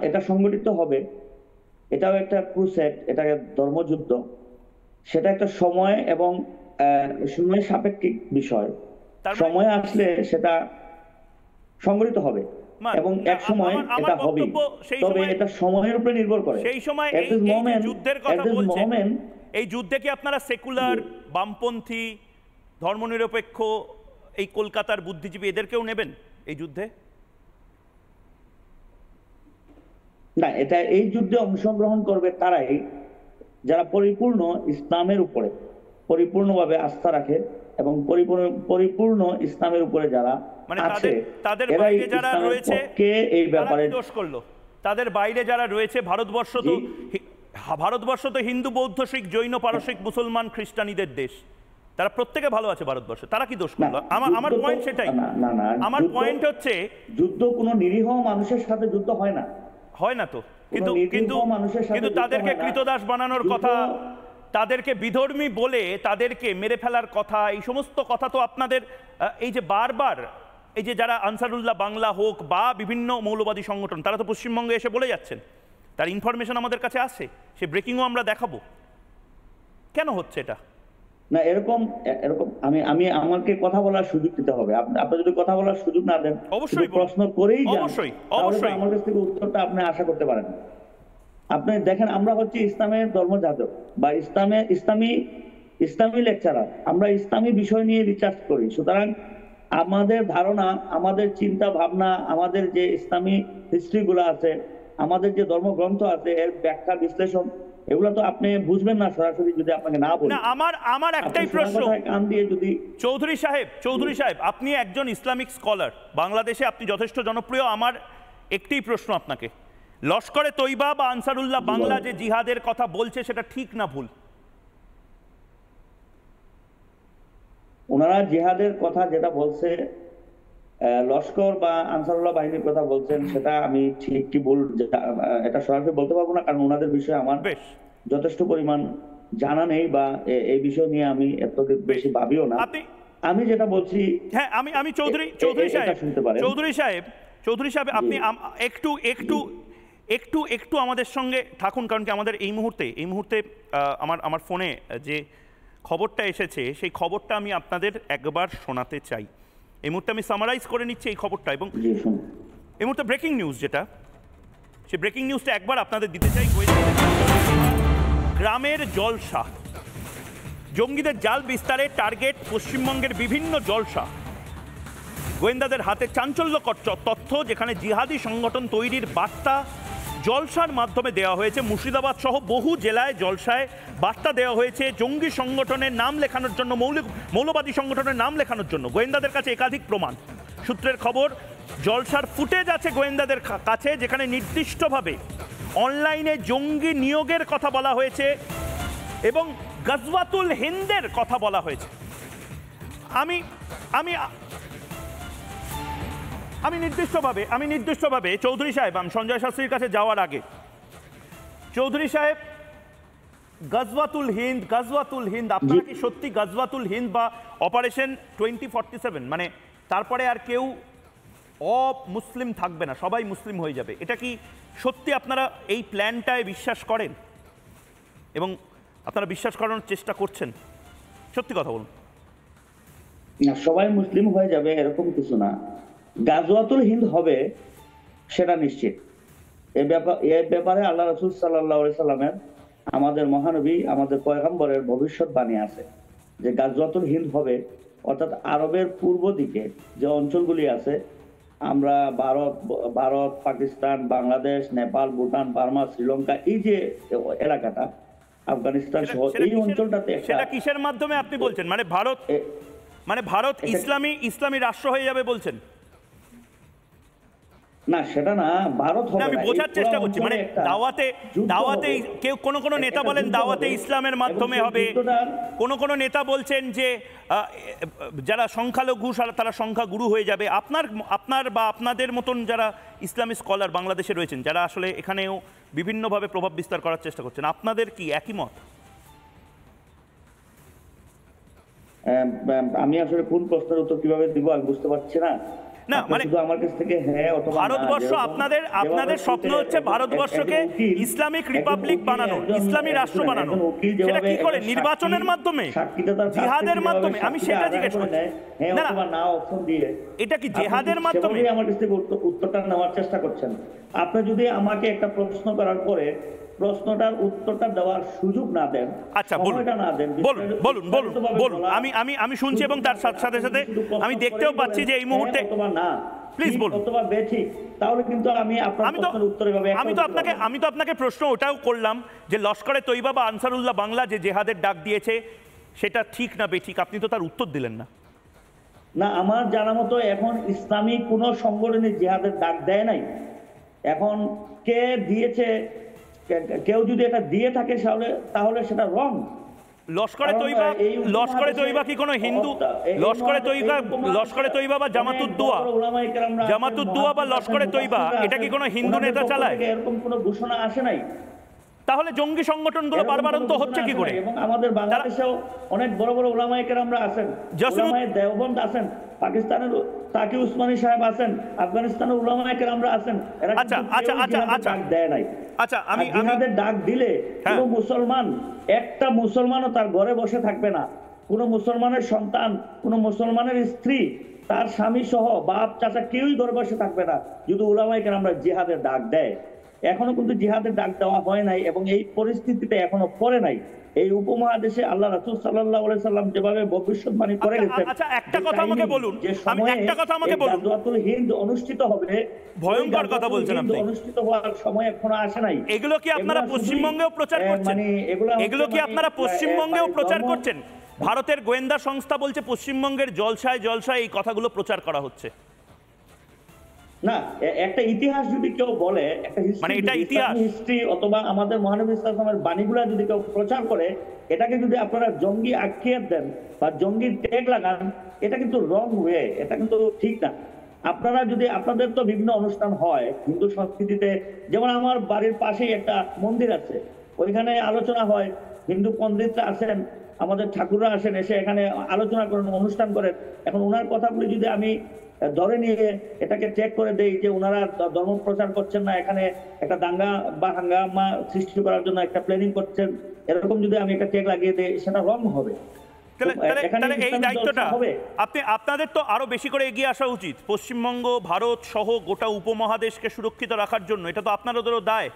এটা সংগঠিত হবে, এটাও একটা ক্রুসেড, এটা ধর্মযুদ্ধ, সেটা একটা সময় এবং সময় সাপেক্ষিক বিষয়। সময় আসলে সেটা সংগঠিত হবে এবং এক সময় এটা হবে, তবে এটা সময়ের উপরে নির্ভর করে।
সেই সময় এই যুদ্ধের কথা বলছেন, এই যুদ্ধে কি আপনারা সেকুলার, বামপন্থী, ধর্মনিরপেক্ষ, এই কলকাতার বুদ্ধিজীবী এদেরকেও নেবেন এই যুদ্ধে?
না, এটা এই যুদ্ধে অংশগ্রহণ করবে তারাই যারা পরিপূর্ণ ইসলামের উপরে পরিপূর্ণভাবে আস্থা রাখে এবং পরিপূর্ণ ইসলামের উপরে যারা আছে,
তাদের বাইরে যারা রয়েছে কে এই ব্যাপারে দোষ করলো, তাদের বাইরে যারা রয়েছে, ভারতবর্ষ তো হিন্দু, বৌদ্ধ, শিখ, জৈন, পারসিক, মুসলমান, খ্রিস্টানীদের দেশ, তারা প্রত্যেকে ভালো আছে ভারতবর্ষে, তারা কি দোষ করলো? আমার পয়েন্ট সেটাই। আমার পয়েন্ট হচ্ছে
যুদ্ধ কোনো নিরীহ মানুষের সাথে যুদ্ধ হয় না,
হয় না তো, কিন্তু তাদেরকে কৃতদাস বানানোর কথা, তাদেরকে বিধর্মী বলে তাদেরকে মেরে ফেলার কথা, এই সমস্ত কথা তো আপনাদের এই যে বারবার এই যে যারা আনসারুল্লাহ বাংলা হোক বা বিভিন্ন মৌলবাদী সংগঠন, তারা তো পশ্চিমবঙ্গে এসে বলে যাচ্ছেন, তার ইনফরমেশন আমাদের কাছে আসে, সে ব্রেকিংও আমরা দেখাবো। কেন হচ্ছে এটা?
না, এরকম আমি আমাকে কথা বলার সুযোগ দিতে হবে। আপনি যদি কথা বলার সুযোগ না দেন,
অবশ্যই
প্রশ্ন করেই যান,
অবশ্যই
আমার কাছ থেকে উত্তরটা আপনি আশা করতে পারেন। আপনি দেখেন, আমরা হচ্ছে ইসলামের ধর্মযাজক বা ইসলামী লেকচারার, আমরা ইসলামী বিষয় নিয়ে রিসার্চ করি। সুতরাং আমাদের ধারণা, আমাদের চিন্তা ভাবনা, আমাদের যে ইসলামী হিস্ট্রি গুলো আছে, আমাদের যে ধর্মগ্রন্থ আছে, এর ব্যাখ্যা বিশ্লেষণ, এগুলো তো আপনি বুঝবেন না সরাসরি যদি আপনাকে না বলি।
আমার একটাই প্রশ্ন,
কান দিয়ে যদি
চৌধুরী সাহেব, আপনি একজন ইসলামিক স্কলার, বাংলাদেশে আপনি যথেষ্ট জনপ্রিয়। আমার একটাই প্রশ্ন আপনাকে, লস্করে তৈবা বা আনসারুল্লাহ বাংলা যে জিহাদের কথা বলছে সেটা ঠিক না ভুল?
ওনারা জিহাদের কথা যেটা বলছে, লস্কর বা আনসারুল্লাহ বাহিনীর কথা বলছেন, সেটা আমি ঠিক কি ভুল এটা সরাসরি বলতে পারবো না, কারণ ওনাদের বিষয়ে আমার যথেষ্ট পরিমাণ জানা নেই বা এই বিষয় নিয়ে আমি এত বেশি ভাবিও না। আমি যেটা বলছি,
হ্যাঁ আমি চৌধুরী সাহেব আপনি একটু একটু একটু একটু আমাদের সঙ্গে থাকুন, কারণ কি আমাদের এই মুহূর্তে আমার ফোনে যে খবরটা এসেছে সেই খবরটা আমি আপনাদের একবার শোনাতে চাই। এই মুহূর্তে আমি সামারাইজ করে নিচ্ছি এই খবরটা, এবং এই মুহূর্তে ব্রেকিং নিউজ যেটা, সেই ব্রেকিং নিউজটা একবার আপনাদের দিতে চাই। গ্রামের জলসা, জঙ্গিদের জাল বিস্তারের টার্গেট পশ্চিমবঙ্গের বিভিন্ন জলসা। গোয়েন্দাদের হাতে চাঞ্চল্যকর তথ্য, যেখানে জিহাদি সংগঠন তৈরির বার্তা জলসার মাধ্যমে দেওয়া হয়েছে। মুর্শিদাবাদ সহ বহু জেলায় জলসায় বার্তা দেওয়া হয়েছে জঙ্গি সংগঠনের নাম লেখানোর জন্য, মৌলবাদী সংগঠনের নাম লেখানোর জন্য। গোয়েন্দাদের কাছে একাধিক প্রমাণ। সূত্রের খবর, জলসার ফুটেজ আছে গোয়েন্দাদের কাছে, যেখানে নির্দিষ্টভাবে অনলাইনে জঙ্গি নিয়োগের কথা বলা হয়েছে এবং গজওয়াতুল হিন্দের কথা বলা হয়েছে। আমি আমি আমি নির্দিষ্টভাবে চৌধুরী সাহেব, আমি সঞ্জয় শাস্ত্রীর কাছে যাওয়ার আগে, চৌধুরী সাহেব, গজওয়াতুল হিন্দ আপনারা কি সত্যি গজওয়াতুল হিন্দ বা অপারেশন 2047, মানে তারপরে আর কেউ অমুসলিম থাকবে না, সবাই মুসলিম হয়ে যাবে, এটা কি সত্যি আপনারা এই প্ল্যানটায় বিশ্বাস করেন এবং আপনারা বিশ্বাস করানোর চেষ্টা করছেন? সত্যি কথা বলুন।
না, সবাই মুসলিম হয়ে যাবে এরকম কিছু না। গাজওয়াতুল হিন্দ হবে সেটা নিশ্চিত। এ ব্যাপারে আল্লাহ রাসূল সাল্লাল্লাহু আলাইহি সাল্লামের, আমাদের মহানবী, আমাদের পয়গম্বরের ভবিষ্যৎবাণী আছে যে গাজওয়াতুল হিন্দ হবে, অর্থাৎ আরবের পূর্ব দিকে যে অঞ্চলগুলি আছে, আমরা ভারত, পাকিস্তান, বাংলাদেশ, নেপাল, ভুটান, বার্মা, শ্রীলঙ্কা, এই যে এলাকাটা, আফগানিস্তান সহ এই অঞ্চলটাতে
সেটা কিসের মাধ্যমে আপনি বলছেন? মানে ভারত ইসলামী রাষ্ট্র হয়ে যাবে বলছেন?
না, সেটা না, ভারত হবে না।
আমি বোঝার চেষ্টা করছি, মানে দাওয়াতে কেউ কোন নেতা বলেন দাওয়াতে ইসলামের মাধ্যমে হবে, কোন নেতা বলছেন যে যারা সংখ্যালঘু তারা সংখ্যাগুরু হয়ে যাবে। আপনার বা আপনাদের মতন যারা ইসলামী স্কলার বাংলাদেশে রয়েছেন, যারা আসলে এখানেও বিভিন্নভাবে প্রভাব বিস্তার করার চেষ্টা করছেন, আপনাদের কি একই মত?
আমি আসলে কোন প্রশ্নের উত্তর কিভাবে দিব আমি বুঝতে পারছি না।
না, মানে
আমার কাছ থেকে হ্যাঁ অথবা
ভারতবর্ষ, আপনাদের স্বপ্ন হচ্ছে ভারতবর্ষকে ইসলামিক রিপাবলিক বানানো, ইসলামী রাষ্ট্র বানানো। সেটা কি করে? নির্বাচনের মাধ্যমে, জিহাদের মাধ্যমে? আমি সেটা জিজ্ঞেস করছি। না, এটা কি জিহাদের মাধ্যমে?
আমার কাছ থেকে উত্তরটা নেওয়ার চেষ্টা করছেন। আপনি যদি আমাকে একটা প্রশ্ন করার পরে প্রশ্নটার উত্তরটা দেওয়ার সুযোগ না দেন,
আচ্ছা বলুন। আমি শুনছি এবং তার সাথে সাথে আমি দেখতেও পাচ্ছি যে এই মুহূর্তে, প্লিজ বলুন। অথবা বেঠিক, তাহলে কিন্তু আমি তো আপনাকে প্রশ্ন ওটাও করলাম যে লস্করে তৈবা বা আনসারুল্লাহ বাংলা যে জেহাদের ডাক দিয়েছে সেটা ঠিক না বেঠিক, আপনি তো তার উত্তর দিলেন না।
না, আমার জানা মতো এখন ইসলামী কোন সংগঠনে জিহাদের ডাক দেয় নাই। এখন কে দিয়েছে, কেউ যদি এটা দিয়ে থাকে তাহলে সেটা রং।
লস্করে তৈবা কি কোনো হিন্দু? লস্করে তৈবা বা জামাতুদ্দোয়া বা লস্করে তৈবা এটা কি কোনো হিন্দু নেতা চালায়?
এরকম কোনো ঘোষণা আসে নাই।
তাহলে জঙ্গি সংগঠনগুলো বারবারন্ত হচ্ছে কি করে?
এবং আমাদের বাংলাদেশেও অনেক বড় বড় উলামায়ে কেরামরা আছেন, উলামায়ে দেওবন্দ আছেন, পাকিস্তানের তাকি উসমানী সাহেব আছেন, আফগানিস্তানের উলামায়ে কেরামরা আছেন। এরা ডাক দেয় নাই।
আচ্ছা, আমি
জিহাদের ডাক দিলে কোনো মুসলমান, একটা মুসলমানও তার ঘরে বসে থাকবে না। কোনো মুসলমানের সন্তান, কোনো মুসলমানের স্ত্রী, তার স্বামী সহ বাপ চাচা কেউই ঘরে বসে থাকবে না যদি উলামায়ে কেরামরা জিহাদের ডাক দেয়। এখনো কিন্তু জিহাদের ডাক দেওয়া হয় নাই এবং এই পরিস্থিতিতে এখনো পড়ে নাই। এই উপমহাদেশে আল্লাহ রাসূল সাল্লাল্লাহু আলাইহি সাল্লাম যেভাবে ভবিষ্যৎবাণী করে গেছেন।
আচ্ছা, একটা কথা আমাকে বলুন, গাজওয়াতুল
হিন্দ অনুষ্ঠিত হবে,
ভয়ঙ্কর কথা বলছেন আপনি,
অনুষ্ঠিত হওয়ার সময় এখনো আসে নাই।
এগুলো কি আপনারা পশ্চিমবঙ্গেও প্রচার করছেন? এগুলো কি আপনারা পশ্চিমবঙ্গেও প্রচার করছেন? ভারতের গোয়েন্দা সংস্থা বলছে পশ্চিমবঙ্গের জলসায় এই কথাগুলো প্রচার করা হচ্ছে।
না, একটা ইতিহাস যদি কেউ বলে, একটা হিস্ট্রি অথবা আমাদের মহানবী সাল্লাল্লাহু আলাইহি ওয়াসাল্লামের বাণীগুলো যদি কেউ প্রচার করে, এটাকে যদি আপনারা জঙ্গি আখ্যায়িত দেন বা জঙ্গির ট্যাগ লাগান, এটা কিন্তু রং ওয়ে, এটা কিন্তু ঠিক না। আপনারা যদি, আপনাদের তো বিভিন্ন অনুষ্ঠান হয় হিন্দু সংস্কৃতিতে, যেমন আমার বাড়ির পাশেই একটা মন্দির আছে, ওইখানে আলোচনা হয়, হিন্দু পণ্ডিতরা আছেন, আমাদের ঠাকুররা আসেন, এসে এখানে আলোচনা করেন, অনুষ্ঠান করেন। এখন ওনার কথাগুলি যদি আমি ধরে নিয়ে এটাকে চেক করে দেই যে ওনারা ধর্ম প্রচার করছেন না, এখানে একটা দাঙ্গা বা হাঙ্গামা সৃষ্টি করার জন্য একটা প্ল্যানিং করছেন, এরকম যদি আমি একটা চেক লাগিয়ে দিই, সেটা রং হবে।
তাহলে এই দায়িত্বটা আপনাদের তো আরো বেশি করে এগিয়ে আসা উচিত, পশ্চিমবঙ্গ, ভারত সহ গোটা উপমহাদেশকে সুরক্ষিত রাখার জন্য। এটা তো আপনাদেরও দায়।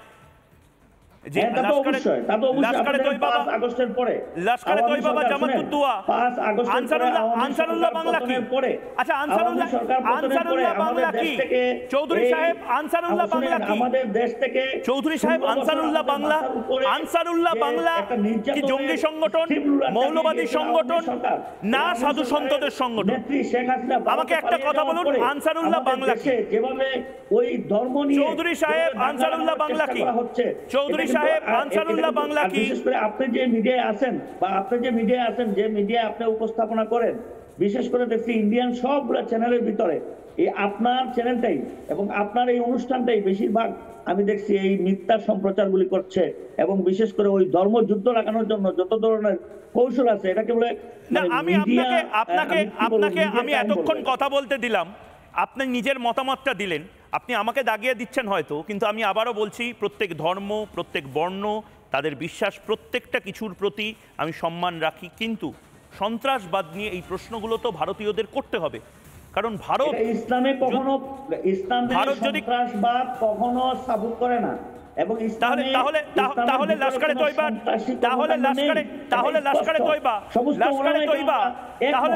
চৌধুরী সাহেব আনসারুল্লাহ বাংলা কি জঙ্গি সংগঠন, মৌলবাদী সংগঠন, না সাধু সন্তদের সংগঠন? আমাকে একটা কথা বলুন, আনসারুল্লাহ বাংলা কি? চৌধুরী সাহেব আনসারুল্লাহ বাংলা কি? চৌধুরী সাহেব আনসারুল্লাহ বাংলা কি?
বিশেষ করে আপনি যে মিডিয়ায় আছেন, যে মিডিয়া আপনি উপস্থাপনা করেন, বিশেষ করে দেখছি ইন্ডিয়ান সবগুলো চ্যানেলের ভিতরে এই আপনার চ্যানেলটাই এবং আপনার এই অনুষ্ঠানটাই বেশিরভাগ আমি দেখছি এই মিথ্যা সম্প্রচারগুলি করছে, এবং বিশেষ করে ওই ধর্মযুদ্ধ লাগানোর জন্য যত ধরনের কৌশল আছে, এটাকে বলে
না। আমি আপনাকে আমি এতক্ষণ কথা বলতে দিলাম, আপনি নিজের মতামতটা দিলেন, আপনি আমাকে দাগিয়ে দিচ্ছেন হয়তো, কিন্তু আমি আবারও বলছি, প্রত্যেক ধর্ম, প্রত্যেক বর্ণ, তাদের বিশ্বাস, প্রত্যেকটা কিছুর প্রতি আমি সম্মান রাখি, কিন্তু সন্ত্রাসবাদ নিয়ে এই প্রশ্নগুলো তো ভারতীয়দের করতে হবে। কারণ ভারত
ইসলামে কখনো সন্ত্রাসবাদ কখনো সাপোর্ট করে না, এবং
তাহলে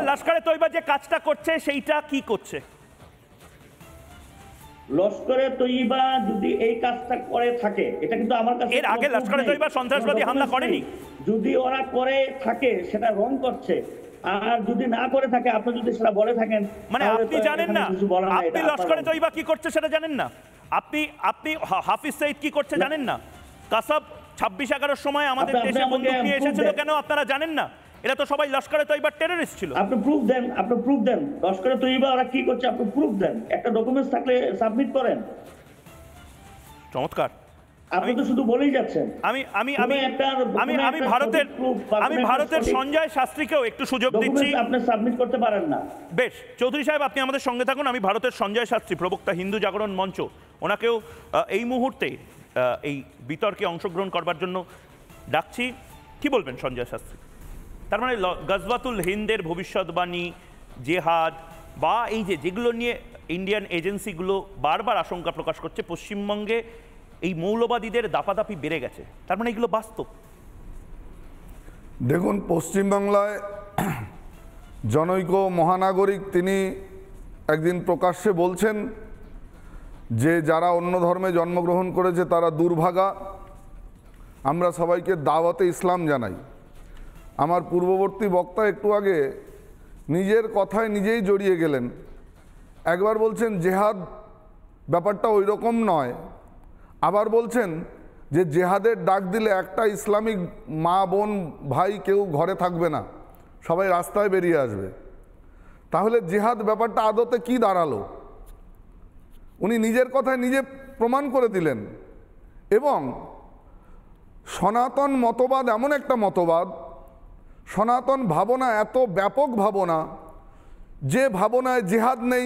লস্করে তৈবা যে কাজটা করছে সেইটা কি করছে?
লস্করে তৈবা যদি এই কাজটা করে থাকে, এটা কিন্তু আমার কাছে,
এর আগে লস্করে তৈবা সন্ত্রাসবাদী হামলা করেনি।
যদি ওরা করে থাকে সেটা রং করছে, আর যদি না করে থাকে, আপনি যদি সেটা বলে থাকেন,
মানে আপনি জানেন না, আপনি লস্করে তৈবা কি করছে সেটা জানেন না, আপনি হাফিজ সঈদ কি করছে জানেন না, কাসাব 26/11 সময় আমাদের দেশে বন্দুক নিয়ে এসেছিল কেন আপনারা জানেন না? এরা তো সবাই লস্করে তৈবার টেররিস্ট ছিল।
আপনি প্রুফ দেন লস্করে তৈবা ওরা কি করছে, আপনি প্রুফ দেন, একটা ডকুমেন্টস থাকলে সাবমিট করেন।
চমৎকার।
আপনি তো শুধু বলেই যাচ্ছেন।
আমি ভারতের সঞ্জয় শাস্ত্রীকেও একটু সুযোগ দিচ্ছি,
আপনি সাবমিট করতে পারেন না।
বেশ, চৌধুরী সাহেব আপনি আমাদের সঙ্গে থাকুন। আমি ভারতের সঞ্জয় শাস্ত্রী, প্রবক্তা হিন্দু জাগরণ মঞ্চ, ওনাকেও এই মুহূর্তে এই বিতর্কে অংশগ্রহণ করবার জন্য ডাকছি। কি বলবেন সঞ্জয় শাস্ত্রী? তার মানে গজওয়াতুল হিন্দের ভবিষ্যৎবাণী, জেহাদ বা এই যেগুলো নিয়ে ইন্ডিয়ান এজেন্সিগুলো বারবার আশঙ্কা প্রকাশ করছে, পশ্চিমবঙ্গে এই মৌলবাদীদের দাপাদাপি বেড়ে গেছে, তার মানে এগুলো বাস্তব?
দেখুন, পশ্চিমবাংলায় জনৈক মহানাগরিক তিনি একদিন প্রকাশ্যে বলছেন যে যারা অন্য ধর্মে জন্মগ্রহণ করেছে তারা দুর্ভাগা, আমরা সবাইকে দাওয়াতে ইসলাম জানাই। আমার পূর্ববর্তী বক্তা একটু আগে নিজের কথায় নিজেই জড়িয়ে গেলেন। একবার বলছেন জেহাদ ব্যাপারটা ওই রকম নয়, আবার বলছেন যে জেহাদের ডাক দিলে একটা ইসলামিক মা বোন ভাই কেউ ঘরে থাকবে না, সবাই রাস্তায় বেরিয়ে আসবে। তাহলে জেহাদ ব্যাপারটা আদতে কি দাঁড়ালো? উনি নিজের কথায় নিজে প্রমাণ করে দিলেন। এবং সনাতন মতবাদ এমন একটা মতবাদ, সনাতন ভাবনা এত ব্যাপক ভাবনা, যে ভাবনায় জেহাদ নেই,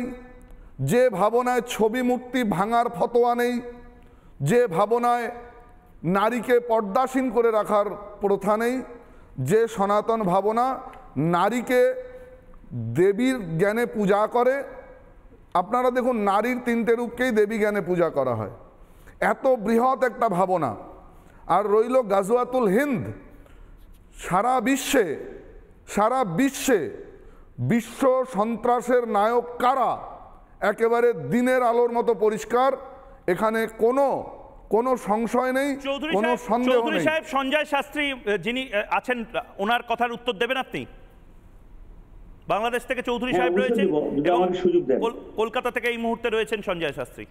যে ভাবনায় ছবি মূর্তি ভাঙার ফতোয়া নেই, যে ভাবনায় নারীকে পর্দাসীন করে রাখার প্রথা নেই, যে সনাতন ভাবনা নারীকে দেবীর জ্ঞানে পূজা করে। আপনারা দেখুন, নারীর 3টে রূপকেই দেবী জ্ঞানে পূজা করা হয়, এত বৃহৎ একটা ভাবনা। আর রইল গাজওয়াতুল হিন্দ, সারা বিশ্বে বিশ্ব সন্ত্রাসের নায়ক কারা, একেবারে দিনের আলোর মতো পরিষ্কার, এখানে কোনো সংশয় নেই, কোনো সন্দেহ নেই।
চৌধুরী সাহেব, সঞ্জয় শাস্ত্রী যিনি আছেন, ওনার কথার উত্তর দেবেন আপনি? বাংলাদেশ থেকে চৌধুরী সাহেব রয়েছেন এবং কলকাতা থেকে এই মুহূর্তে রয়েছেন সঞ্জয় শাস্ত্রী।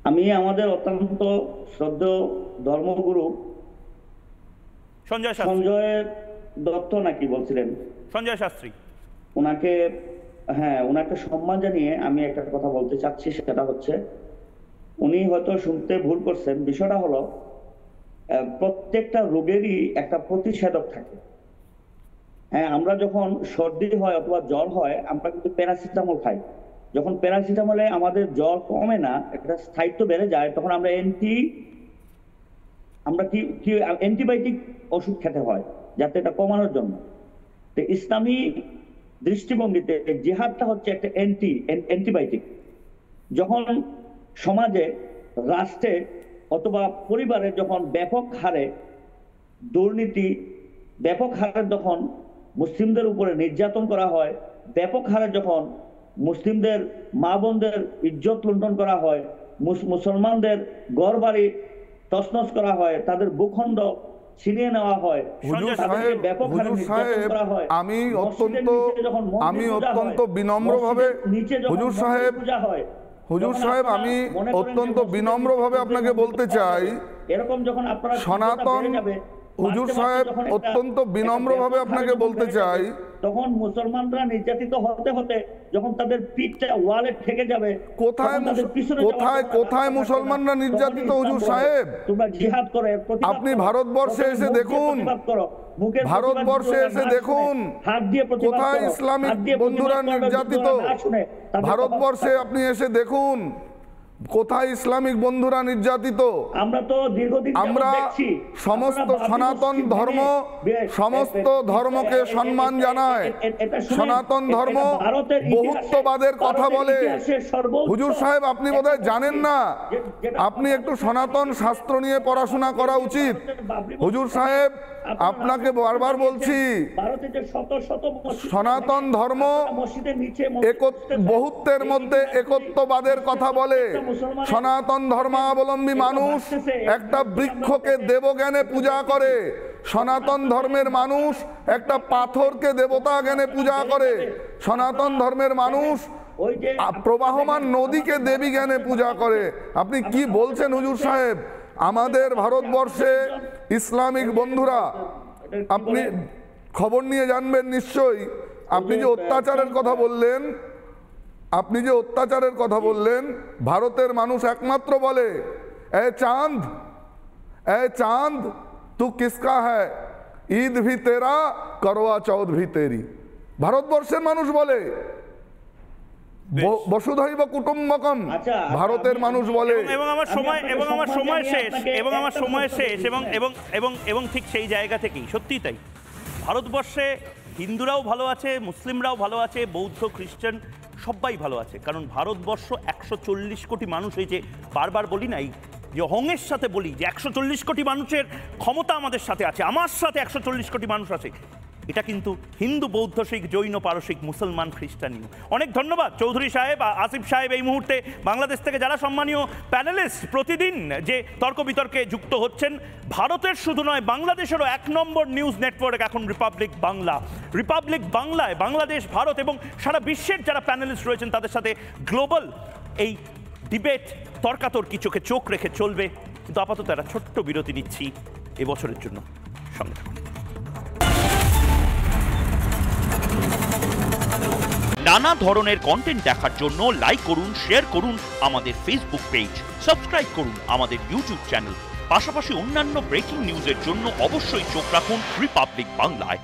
আমি আমাদের অত্যন্ত শ্রদ্ধেয় ধর্মগুরু সঞ্জয় দত্ত নাকি বলছিলেন,
সঞ্জয় শাস্ত্রী,
ওনাকে সম্মান জানিয়ে আমি একটা কথা বলতে চাচ্ছি। সেটা হচ্ছে, উনি হয়তো শুনতে ভুল করছেন। বিষয়টা হলো প্রত্যেকটা রোগেরই একটা প্রতিষেধক থাকে। হ্যাঁ, আমরা যখন সর্দি হয় অথবা জ্বর হয় আমরা কিন্তু প্যারাসিটামল খাই। যখন প্যারাসিটামলে আমাদের জ্বর কমে না, একটা স্থায়িত্ব বেড়ে যায়, তখন আমরা অ্যান্টিবায়োটিক ওষুধ খেতে হয় যাতে এটা কমানোর জন্য। তো ইসলামী দৃষ্টিভঙ্গিতে জিহাদটা হচ্ছে একটা অ্যান্টিবায়োটিক। যখন সমাজে, রাষ্ট্রে অথবা পরিবারে যখন ব্যাপক হারে দুর্নীতি, ব্যাপক হারে যখন মুসলিমদের উপরে নির্যাতন করা হয়, ব্যাপক হারে যখন মুসলিমদের মা বোনদের ইজ্জত লুণ্ঠন করা হয়, মুসলমানদের ঘর বাড়ি তছনছ করা হয়, তাদের ভূখণ্ড ছিনিয়ে নেওয়া হয়, ব্যাপক হারে নির্যাতন করা হয়,
আমি অত্যন্ত বিনম্রভাবে হুজুর সাহেব আমি অত্যন্ত বিনম্রভাবে আপনাকে বলতে চাই,
এরকম যখন আপনারা
সনাতন হুজুর সাহেব অত্যন্ত বিনম্রভাবে আপনাকে বলতে চাই,
তখন মুসলমানরা নির্যাতিত হতে হতে যখন তাদের পিঠটা ওয়ালে ঠেকে যাবে,
কোথায় মুসলমানরা নির্যাতিত হুজুর সাহেব?
তোমরা জিহাদ করে
আপনি ভারতবর্ষে এসে দেখুন, ভারতবর্ষে এসে দেখুন কোথায় ইসলামিক বন্ধুরা নির্যাতিত। ভারতবর্ষে আপনি এসে দেখুন কোথায় ইসলামিক বন্ধুরা নির্যাতিত।
আমরা তো দীর্ঘদিন
আমরা সমস্ত সনাতন ধর্ম, সমস্ত ধর্মকে সম্মান জানায়। সনাতন ধর্ম বহুত্ববাদের কথা বলে। হুজুর সাহেব আপনি বোধহয় জানেন না, আপনি একটু সনাতন শাস্ত্র নিয়ে পড়াশোনা করা উচিত। হুজুর সাহেব আপনাকে বারবার বলছি, সনাতন ধর্ম বহুত্বের মধ্যে একত্ববাদের কথা বলে। সনাতন ধর্মাবলম্বী মানুষ একটা বৃক্ষকে দেবজ্ঞানে পূজা করে, সনাতন ধর্মের মানুষ একটা পাথরকে দেবতা জ্ঞানে পূজা করে, সনাতন ধর্মের মানুষ প্রবাহমান নদীকে দেবী জ্ঞানে পূজা করে। আপনি কি বলছেন হুজুর সাহেব? আমাদের ভারতবর্ষে ইসলামিক বন্ধুরা, আপনি খবর নিয়ে জানবেন নিশ্চয়ই। আপনি যে অত্যাচারের কথা বললেন, ভারতের মানুষ একমাত্র বলে, এ চাঁদ তু কিসকা হ্যায়, ঈদ ভি তেরা, করওয়া চৌথ ভি তেরি। ভারতবর্ষের মানুষ বলে, বসুধৈব কুটুম্বকম ভারতের মানুষ বলে।
এবং আমার সময় শেষ এবং ঠিক সেই জায়গা থেকেই সত্যিই তাই, ভারতবর্ষে হিন্দুরাও ভালো আছে, মুসলিমরাও ভালো আছে, বৌদ্ধ খ্রিস্টান সবাই ভালো আছে। কারণ ভারতবর্ষ 140 কোটি মানুষ হয়েছে। বারবার বলি নাই যে হংয়ের সাথে বলি যে 140 কোটি মানুষের ক্ষমতা আমাদের সাথে আছে, আমার সাথে 140 কোটি মানুষ আছে। এটা কিন্তু হিন্দু, বৌদ্ধ, শিখ, জৈন, পারসিক, মুসলমান, খ্রিস্টানীয়। অনেক ধন্যবাদ চৌধুরী সাহেব, আসিফ সাহেব। এই মুহূর্তে বাংলাদেশ থেকে যারা সম্মানীয় প্যানেলিস্ট প্রতিদিন যে তর্ক বিতর্কে যুক্ত হচ্ছেন, ভারতের শুধু নয় বাংলাদেশেরও 1 নম্বর নিউজ নেটওয়ার্ক এখন রিপাবলিক বাংলা। রিপাবলিক বাংলায় বাংলাদেশ, ভারত এবং সারা বিশ্বের যারা প্যানেলিস্ট রয়েছেন তাদের সাথে গ্লোবাল এই ডিবেট, তর্কাতর্কি চোখে চোখ রেখে চলবে। কিন্তু আপাতত একটা ছোট্ট বিরতি নিচ্ছি এবছরের জন্য। সঙ্গে থাকুন। নানা ধরনের কন্টেন্ট দেখার জন্য লাইক করুন, শেয়ার করুন আমাদের ফেসবুক পেজ, সাবস্ক্রাইব করুন আমাদের ইউটিউব চ্যানেল। পাশাপাশি অন্যান্য ব্রেকিং নিউজের জন্য অবশ্যই চোখ রাখুন রিপাবলিক বাংলায়।